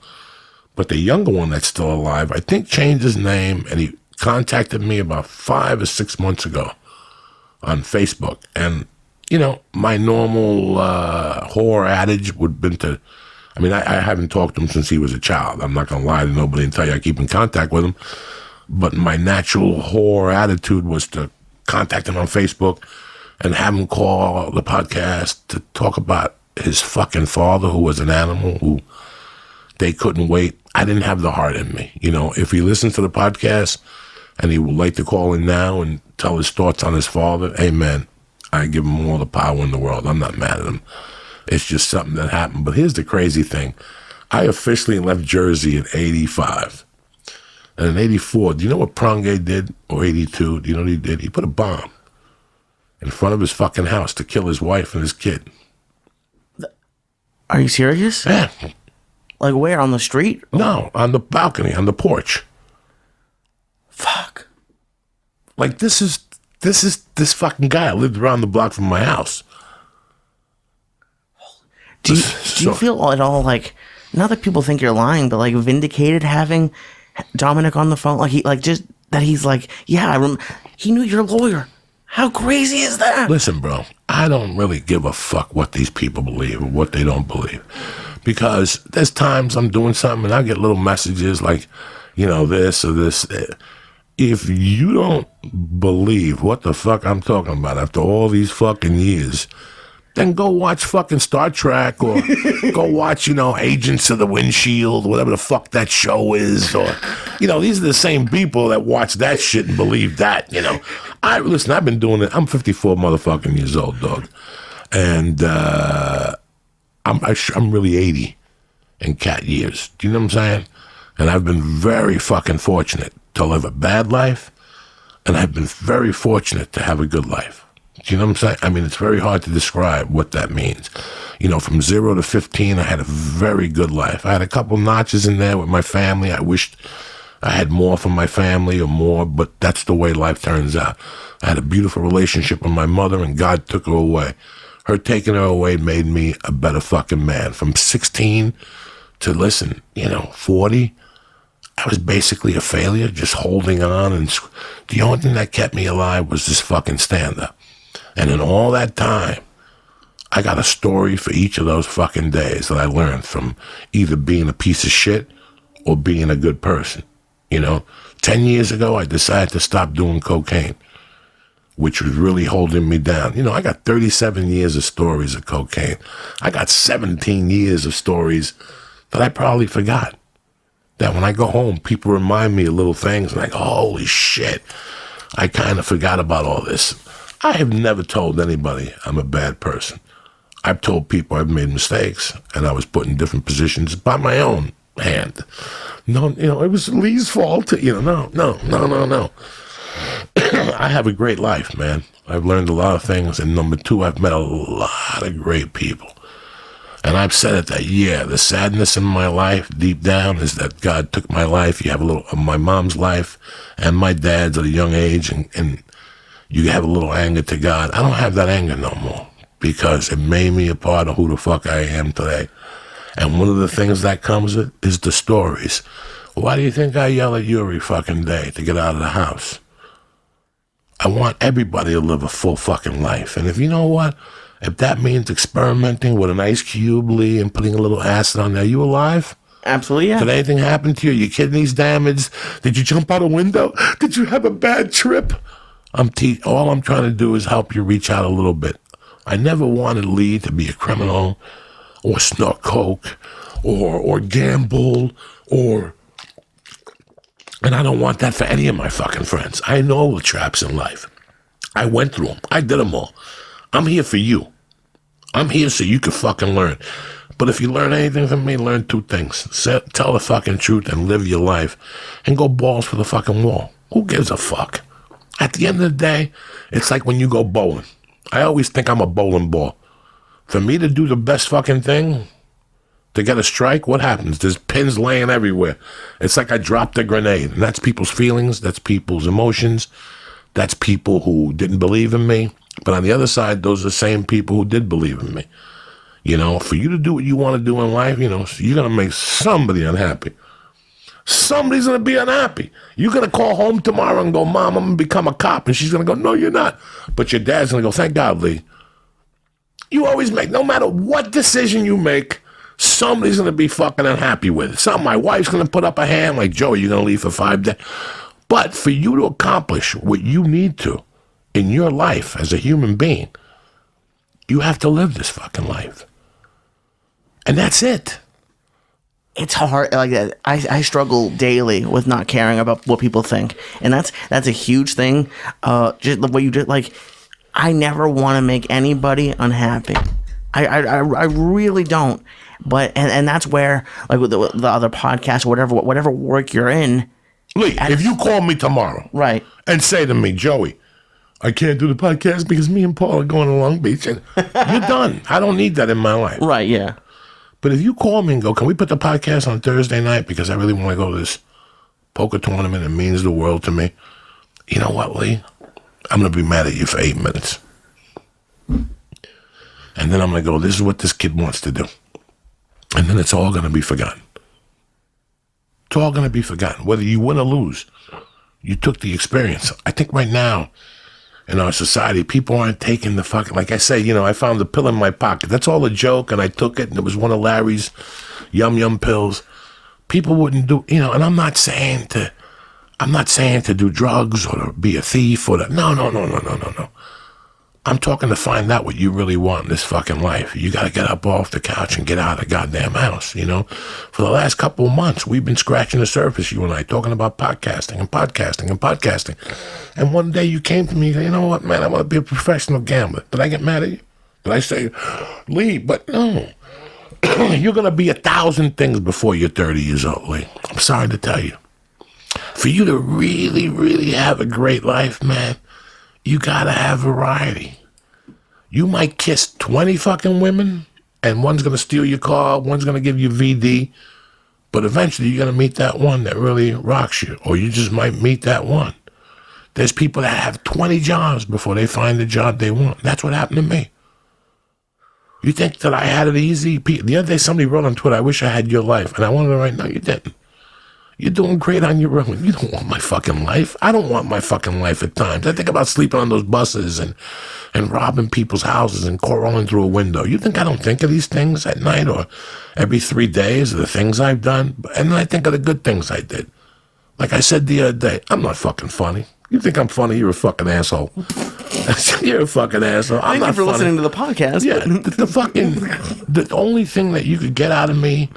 But the younger one that's still alive, I think changed his name, and he contacted me about 5 or 6 months ago on Facebook. And, my normal horror adage would have been to, I haven't talked to him since he was a child. I'm not going to lie to nobody and tell you I keep in contact with him. But my natural horror attitude was to contact him on Facebook and have him call the podcast to talk about his fucking father, who was an animal, who they couldn't wait. I didn't have the heart in me. If he listens to the podcast and he would like to call in now and tell his thoughts on his father, amen. I give him all the power in the world. I'm not mad at him. It's just something that happened. But here's the crazy thing. I officially left Jersey in 85. And in 84, do you know what Prange did? Or 82, do you know what he did? He put a bomb in front of his fucking house to kill his wife and his kid. Are you serious? Yeah. Like where? On the street? No, on the balcony, on the porch. Fuck. Like this fucking guy lived around the block from my house. Do you feel at all like, not that people think you're lying, but like vindicated having Dominic on the phone? He knew you're a lawyer. How crazy is that? Listen, bro, I don't really give a fuck what these people believe or what they don't believe. Because there's times I'm doing something and I get little messages like, this or this. If you don't believe what the fuck I'm talking about after all these fucking years, then go watch fucking Star Trek or go watch, Agents of the Windshield, whatever the fuck that show is. Or, these are the same people that watch that shit and believe that, Listen, I've been doing it. I'm 54 motherfucking years old, dog. And I'm really 80 in cat years. Do you know what I'm saying? And I've been very fucking fortunate to live a bad life, and I've been very fortunate to have a good life. Do you know what I'm saying? I mean, it's very hard to describe what that means. You know, from 0 to 15, I had a very good life. I had a couple notches in there with my family. I wished I had more from my family or more, but that's the way life turns out. I had a beautiful relationship with my mother, and God took her away. Her taking her away made me a better fucking man. From 16 to, 40, I was basically a failure, just holding on. And the only thing that kept me alive was this fucking stand-up. And in all that time, I got a story for each of those fucking days that I learned from either being a piece of shit or being a good person. 10 years ago, I decided to stop doing cocaine, which was really holding me down. I got 37 years of stories of cocaine. I got 17 years of stories that I probably forgot. That when I go home, people remind me of little things like, holy shit, I kind of forgot about all this. I have never told anybody I'm a bad person. I've told people I've made mistakes and I was put in different positions by my own hand. No, it was Lee's fault. No. I have a great life, man. I've learned a lot of things. And number two, I've met a lot of great people. And I've said it that, the sadness in my life deep down is that God took my life. You have a little of my mom's life and my dad's at a young age, and you have a little anger to God. I don't have that anger no more because it made me a part of who the fuck I am today. And one of the things that comes with is the stories. Why do you think I yell at you every fucking day to get out of the house? I want everybody to live a full fucking life. And if you know what? If that means experimenting with an ice cube, Lee, and putting a little acid on there, you alive? Absolutely, yeah. Did anything happen to you? Your kidneys damaged? Did you jump out a window? Did you have a bad trip? All I'm trying to do is help you reach out a little bit. I never wanted Lee to be a criminal or snort coke or gamble and I don't want that for any of my fucking friends. I know the traps in life. I went through them. I did them all. I'm here for you. I'm here so you can fucking learn. But if you learn anything from me, learn two things. Tell the fucking truth and live your life. And go balls for the fucking wall. Who gives a fuck? At the end of the day, it's like when you go bowling. I always think I'm a bowling ball. For me to do the best fucking thing, to get a strike, what happens? There's pins laying everywhere. It's like I dropped a grenade. And that's people's feelings. That's people's emotions. That's people who didn't believe in me. But on the other side, those are the same people who did believe in me. For you to do what you want to do in life, you're going to make somebody unhappy. Somebody's going to be unhappy. You're going to call home tomorrow and go, Mom, I'm going to become a cop. And she's going to go, no, you're not. But your dad's going to go, thank God, Lee. You always make, no matter what decision you make, somebody's going to be fucking unhappy with it. My wife's going to put up a hand like, Joey, you're going to leave for 5 days. But for you to accomplish what you need to in your life as a human being, you have to live this fucking life. And that's it. It's hard. Like that. I struggle daily with not caring about what people think. And that's a huge thing. Just what you did, like, I never want to make anybody unhappy. I really don't. But and that's where, like, with the other podcast, whatever work you're in. Lee, if you call me tomorrow, right, and say to me, Joey, I can't do the podcast because me and Paul are going to Long Beach, and you're done. I don't need that in my life. Right, yeah. But if you call me and go, can we put the podcast on Thursday night because I really want to go to this poker tournament, it means the world to me. You know what, Lee? I'm going to be mad at you for 8 minutes. And then I'm going to go, this is what this kid wants to do. And then it's all going to be forgotten. It's all going to be forgotten. Whether you win or lose, you took the experience. I think right now in our society, people aren't taking the fucking, like I say, I found the pill in my pocket. That's all a joke, and I took it, and it was one of Larry's yum pills. People wouldn't do, and I'm not saying to do drugs or to be a thief or to, no. I'm talking to find out what you really want in this fucking life. You got to get up off the couch and get out of the goddamn house, For the last couple of months, we've been scratching the surface, you and I, talking about podcasting. And one day you came to me and said, you know what, man, I want to be a professional gambler. Did I get mad at you? Did I say, Lee, but no. You're going to be 1,000 things before you're 30 years old, Lee. I'm sorry to tell you. For you to really, really have a great life, man, you got to have variety. You might kiss 20 fucking women, and one's going to steal your car, one's going to give you VD, but eventually you're going to meet that one that really rocks you, or you just might meet that one. There's people that have 20 jobs before they find the job they want. That's what happened to me. You think that I had it easy? The other day somebody wrote on Twitter, I wish I had your life. And I wanted to write, no, you didn't. You're doing great on your own. You don't want my fucking life. I don't want my fucking life at times. I think about sleeping on those buses and robbing people's houses and crawling through a window. You think I don't think of these things at night or every 3 days of the things I've done? And then I think of the good things I did. Like I said the other day, I'm not fucking funny. You think I'm funny? You're a fucking asshole. You're a fucking asshole. I'm Thank you for funny. listening to the podcast. Yeah, the only thing that you could get out of me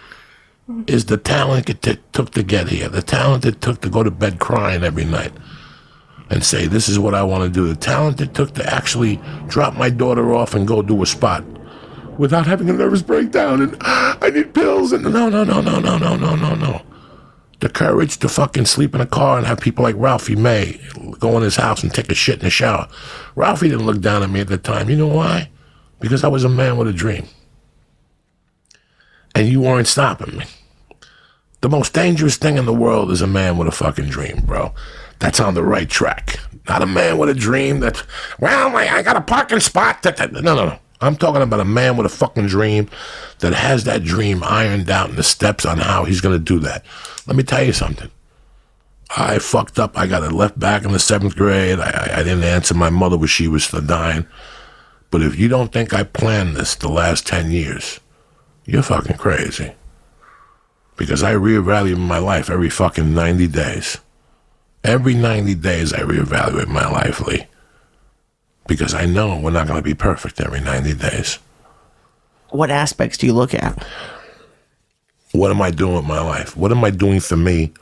is the talent it took to get here. The talent it took to go to bed crying every night and say, this is what I want to do. The talent it took to actually drop my daughter off and go do a spot without having a nervous breakdown and I need pills and no. The courage to fucking sleep in a car and have people like Ralphie May go in his house and take a shit in the shower. Ralphie didn't look down at me at the time. You know why? Because I was a man with a dream. And you weren't stopping me. The most dangerous thing in the world is a man with a fucking dream, bro. That's on the right track. Not a man with a dream that, well, I got a parking spot. No. I'm talking about a man with a fucking dream that has that dream ironed out in the steps on how he's going to do that. Let me tell you something. I fucked up. I got left back in the 7th grade. I didn't answer my mother when she was still dying. But if you don't think I planned this the last 10 years, you're fucking crazy. Because I reevaluate my life every fucking 90 days. Every 90 days I reevaluate my life, Lee. Because I know we're not going to be perfect every 90 days. What aspects do you look at? What am I doing with my life? What am I doing for me?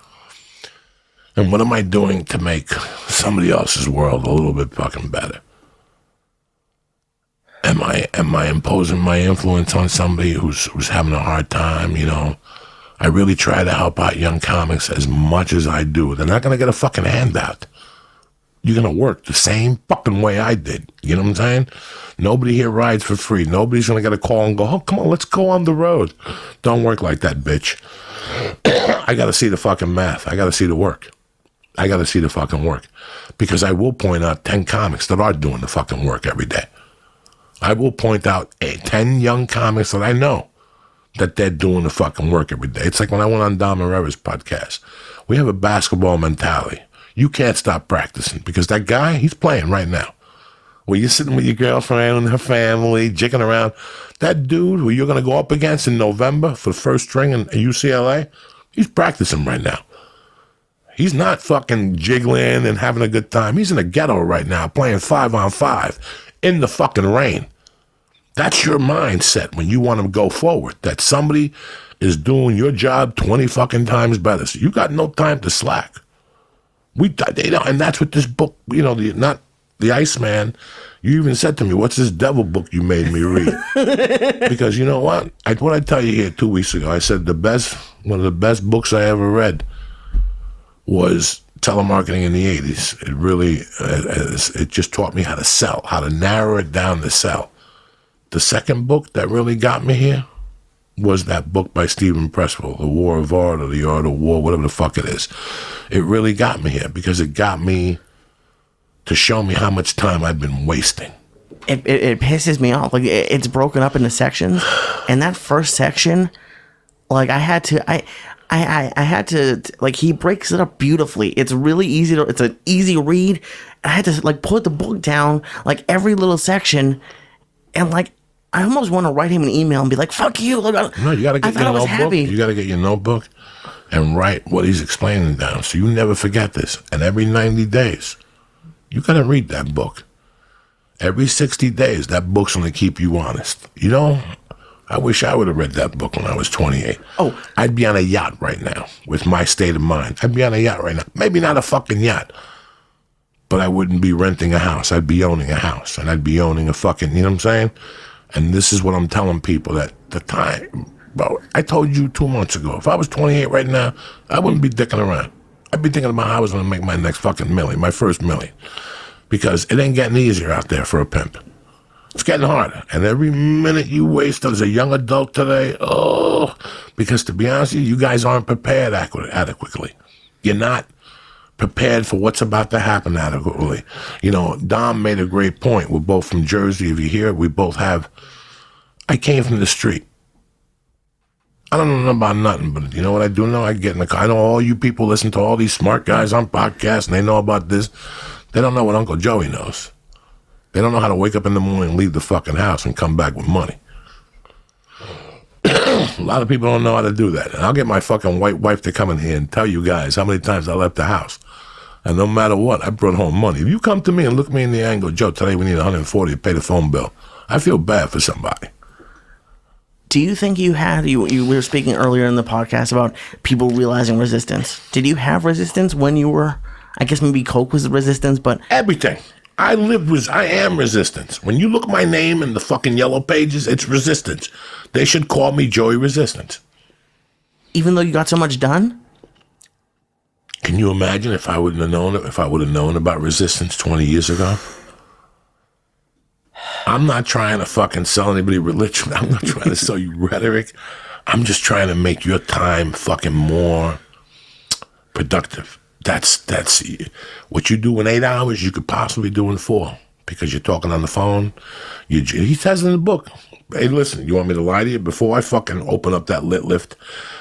And what am I doing to make somebody else's world a little bit fucking better? Am I imposing my influence on somebody who's having a hard time? You know, I really try to help out young comics as much as I do. They're not going to get a fucking handout. You're going to work the same fucking way I did. You know what I'm saying? Nobody here rides for free. Nobody's going to get a call and go, oh, come on, let's go on the road. Don't work like that, bitch. I got to see the fucking math. I got to see the work. I got to see the fucking work. Because I will point out 10 comics that are doing the fucking work every day. I will point out 10 young comics that I know that they're doing the fucking work every day. It's like when I went on Dom Herrera's podcast. We have a basketball mentality. You can't stop practicing because that guy, he's playing right now. Where you're sitting with your girlfriend and her family, jigging around. That dude who you're going to go up against in November for the first string in UCLA, he's practicing right now. He's not fucking jiggling and having a good time. He's in the ghetto right now playing 5-on-5 in the fucking rain. That's your mindset when you want to go forward, that somebody is doing your job 20 fucking times better. So you got no time to slack. And that's what this book, you know, not the Iceman. You even said to me, what's this devil book you made me read? Because you know what? What I tell you here 2 weeks ago, I said one of the best books I ever read was Telemarketing in the 80s. It really, it just taught me how to sell, how to narrow it down to sell. The second book that really got me here was that book by Stephen Pressfield, The War of Art or The Art of War, whatever the fuck it is. It really got me here because it got me to show me how much time I've been wasting. It pisses me off. Like it's broken up into sections, and that first section, like I had to like he breaks it up beautifully. It's really easy it's an easy read. I had to like put the book down like every little section, and like I almost want to write him an email and be like, "Fuck you!" Like, no, you got to get your notebook. Happy. You got to get your notebook and write what he's explaining down, so you never forget this. And every 90 days, you got to read that book. Every 60 days, that book's going to keep you honest. You know, I wish I would have read that book when I was 28. Oh, I'd be on a yacht right now with my state of mind. I'd be on a yacht right now. Maybe not a fucking yacht, but I wouldn't be renting a house. I'd be owning a house, and I'd be owning a fucking, you know what I'm saying? And this is what I'm telling people, that the time, bro, I told you 2 months ago, if I was 28 right now, I wouldn't be dicking around. I'd be thinking about how I was going to make my next fucking million, my first million. Because it ain't getting easier out there for a pimp. It's getting harder. And every minute you waste as a young adult today, because to be honest with you, you guys aren't prepared adequately. You're not prepared for what's about to happen adequately. You know, Dom made a great point. We're both from Jersey. If you hear it, we both have. I came from the street. I don't know about nothing, but you know what I do know? I get in the car. I know all you people listen to all these smart guys on podcasts, and they know about this. They don't know what Uncle Joey knows. They don't know how to wake up in the morning and leave the fucking house and come back with money. A lot of people don't know how to do that. And I'll get my fucking white wife to come in here and tell you guys how many times I left the house. And no matter what, I brought home money. If you come to me and look me in the eye and go, Joe, today we need $140 to pay the phone bill, I feel bad for somebody. Do you think you were speaking earlier in the podcast about people realizing resistance. Did you have resistance when you were, I guess maybe Coke was the resistance, but... Everything. I am resistance. When you look my name in the fucking yellow pages, it's resistance. They should call me Joey Resistance. Even though you got so much done? Can you imagine if I would have known about resistance 20 years ago? I'm not trying to fucking sell anybody religion. I'm not trying to sell you rhetoric. I'm just trying to make your time fucking more productive. That's what you do in 8 hours, you could possibly do in 4 because you're talking on the phone. He says in the book, hey, listen, you want me to lie to you? Before I fucking open up that lit lift,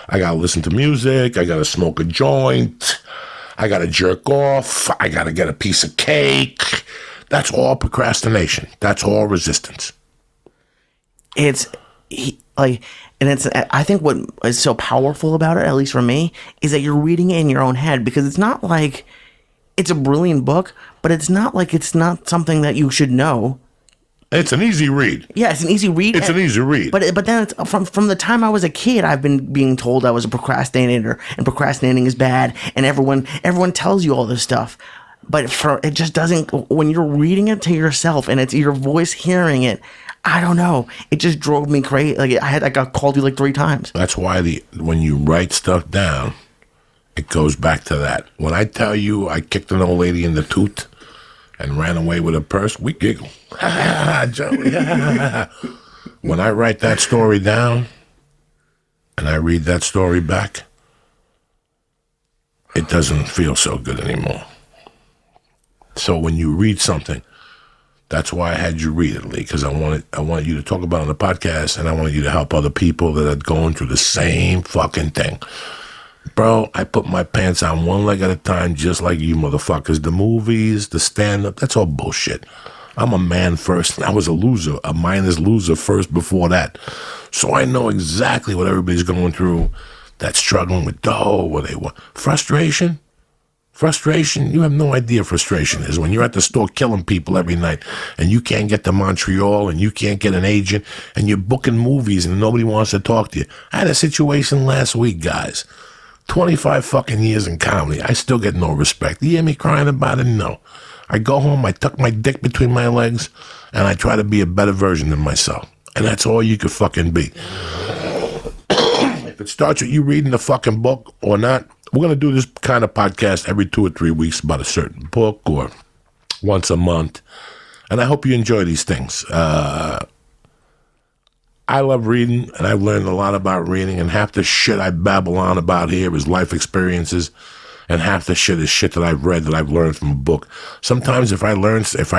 I got to listen to music. I got to smoke a joint. I got to jerk off. I got to get a piece of cake. That's all procrastination. That's all resistance. I think what is so powerful about it, at least for me, is that you're reading it in your own head, because it's not like it's a brilliant book, but it's not like it's not something that you should know. It's an easy read. Yeah, it's an easy read. It's an easy read. But then it's, from the time I was a kid, I've been being told I was a procrastinator, and procrastinating is bad, and everyone tells you all this stuff. But it just doesn't, when you're reading it to yourself and it's your voice hearing it, I don't know. It just drove me crazy. Like I got called you like 3 times. That's why when you write stuff down, it goes back to that. When I tell you I kicked an old lady in the tooth and ran away with her purse, we giggle. Joey. When I write that story down and I read that story back, it doesn't feel so good anymore. So when you read something, that's why I had you read it, Lee, because I wanted you to talk about it on the podcast, and I wanted you to help other people that are going through the same fucking thing. Bro, I put my pants on one leg at a time, just like you motherfuckers. The movies, the stand-up, that's all bullshit. I'm a man first, and I was a loser, a mindless loser first before that. So I know exactly what everybody's going through that's struggling with dough, what they want. Frustration, you have no idea what frustration is. When you're at the store killing people every night and you can't get to Montreal and you can't get an agent and you're booking movies and nobody wants to talk to you. I had a situation last week, guys. 25 fucking years in comedy. I still get no respect. You hear me crying about it? No. I go home, I tuck my dick between my legs, and I try to be a better version of myself. And that's all you could fucking be. If it starts with you reading the fucking book or not, we're going to do this kind of podcast every 2 or 3 weeks about a certain book or once a month. And I hope you enjoy these things. I love reading, and I've learned a lot about reading, and half the shit I babble on about here is life experiences, and half the shit is shit that I've read that I've learned from a book. Sometimes if I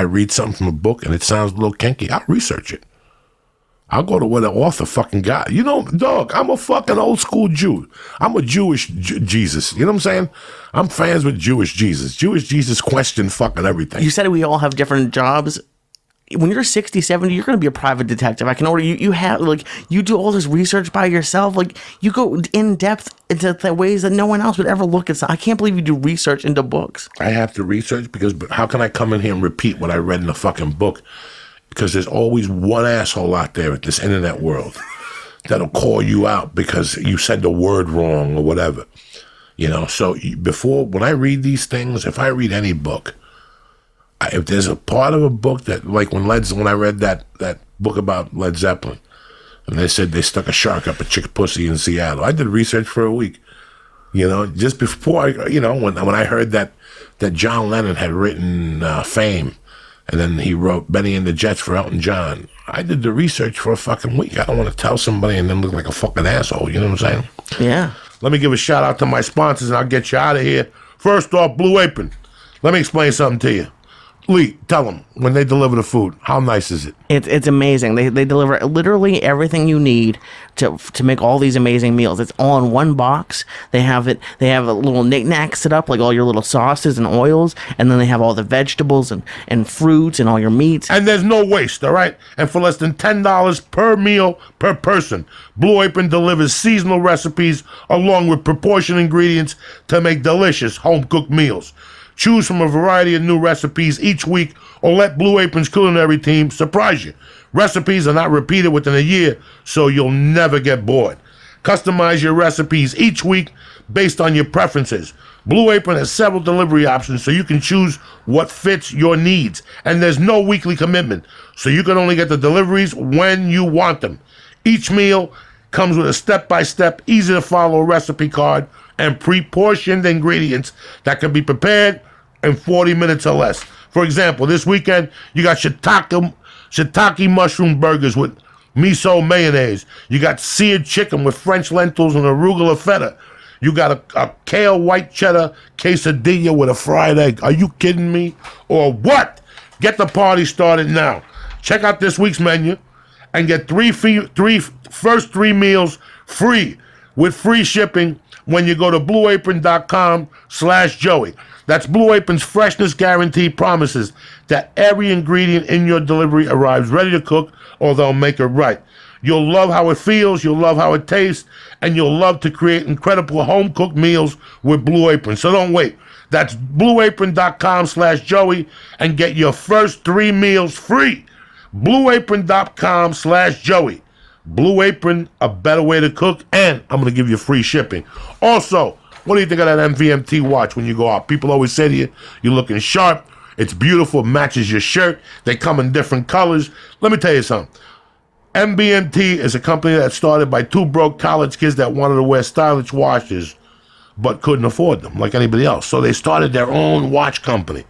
read something from a book and it sounds a little kinky, I'll research it. I'll go to where the author fucking got. You know, dog, I'm a fucking old school Jew. I'm a Jewish Jesus. You know what I'm saying? I'm fans with Jewish Jesus. Jewish Jesus question fucking everything. You said we all have different jobs. When you're 60, 70, you're going to be a private detective. I can order you. You have, like, you do all this research by yourself. Like, you go in depth into the ways that no one else would ever look at. I can't believe you do research into books. I have to research because how can I come in here and repeat what I read in the fucking book? Because there's always one asshole out there at this internet world that'll call you out because you said the word wrong or whatever. You know, so when I read these things, if I read any book, if there's a part of a book that, like when I read that book about Led Zeppelin, and they said they stuck a shark up a chick's pussy in Seattle, I did research for a week. You know, just before when I heard that John Lennon had written Fame, And then he wrote Benny and the Jets for Elton John. I did the research for a fucking week. I don't want to tell somebody and then look like a fucking asshole. You know what I'm saying? Yeah. Let me give a shout out to my sponsors and I'll get you out of here. First off, Blue Apron. Let me explain something to you. Lee, tell them when they deliver the food, how nice is it? It's amazing. They deliver literally everything you need to make all these amazing meals. It's all in one box. They have a little knickknack set up, like all your little sauces and oils, and then they have all the vegetables and fruits and all your meats. And there's no waste, all right? And for less than $10 per meal per person, Blue Apron delivers seasonal recipes along with proportioned ingredients to make delicious home-cooked meals. Choose from a variety of new recipes each week or let Blue Apron's culinary team surprise you. Recipes are not repeated within a year, so you'll never get bored. Customize your recipes each week based on your preferences. Blue Apron has several delivery options so you can choose what fits your needs. And there's no weekly commitment, so you can only get the deliveries when you want them. Each meal comes with a step-by-step, easy-to-follow recipe card and pre-portioned ingredients that can be prepared in 40 minutes or less. For example, this weekend, you got shiitake mushroom burgers with miso mayonnaise. You got seared chicken with French lentils and arugula feta. You got a kale white cheddar quesadilla with a fried egg. Are you kidding me? Or what? Get the party started now. Check out this week's menu and get first three meals free with free shipping when you go to blueapron.com/Joey. That's Blue Apron's freshness guarantee promises that every ingredient in your delivery arrives ready to cook or they'll make it right. You'll love how it feels, you'll love how it tastes, and you'll love to create incredible home-cooked meals with Blue Apron. So don't wait. That's blueapron.com/Joey and get your first three meals free. blueapron.com/Joey. Blue Apron, a better way to cook, and I'm going to give you free shipping. Also, what do you think of that MVMT watch when you go out? People always say to you, you're looking sharp, it's beautiful, matches your shirt, they come in different colors. Let me tell you something. MVMT is a company that started by two broke college kids that wanted to wear stylish watches but couldn't afford them like anybody else. So they started their own watch company.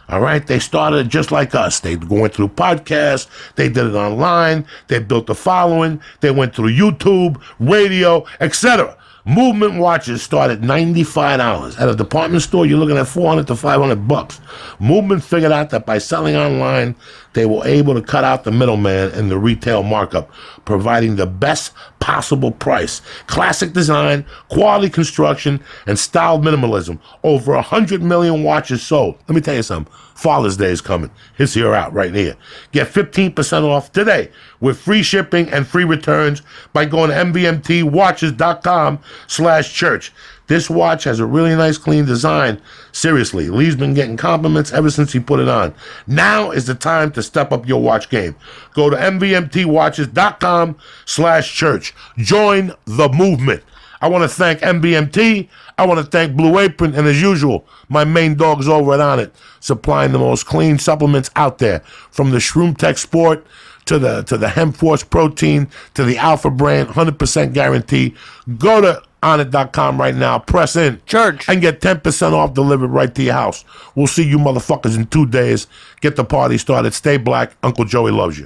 All right, they started just like us. They went through podcasts, they did it online, they built a following, they went through YouTube, radio, etc. Movement watches start at $95. At a department store, you're looking at $400 to $500. Movement figured out that by selling online, they were able to cut out the middleman and the retail markup, providing the best possible price. Classic design, quality construction, and style minimalism. Over 100 million watches sold. Let me tell you something. Father's Day is coming. It's here out right here. Get 15% off today with free shipping and free returns by going to mvmtwatches.com/church. This watch has a really nice, clean design. Seriously, Lee's been getting compliments ever since he put it on. Now is the time to step up your watch game. Go to mvmtwatches.com/church. Join the movement. I want to thank MVMT. I want to thank Blue Apron. And as usual, my main dog's over at On It, supplying the most clean supplements out there. From the Shroom Tech Sport to the Hemp Force Protein to the Alpha brand, 100% guarantee. Go to onit.com right now, press in, Church, and get 10% off delivered right to your house. We'll see you motherfuckers in 2 days. Get the party started. Stay black. Uncle Joey loves you.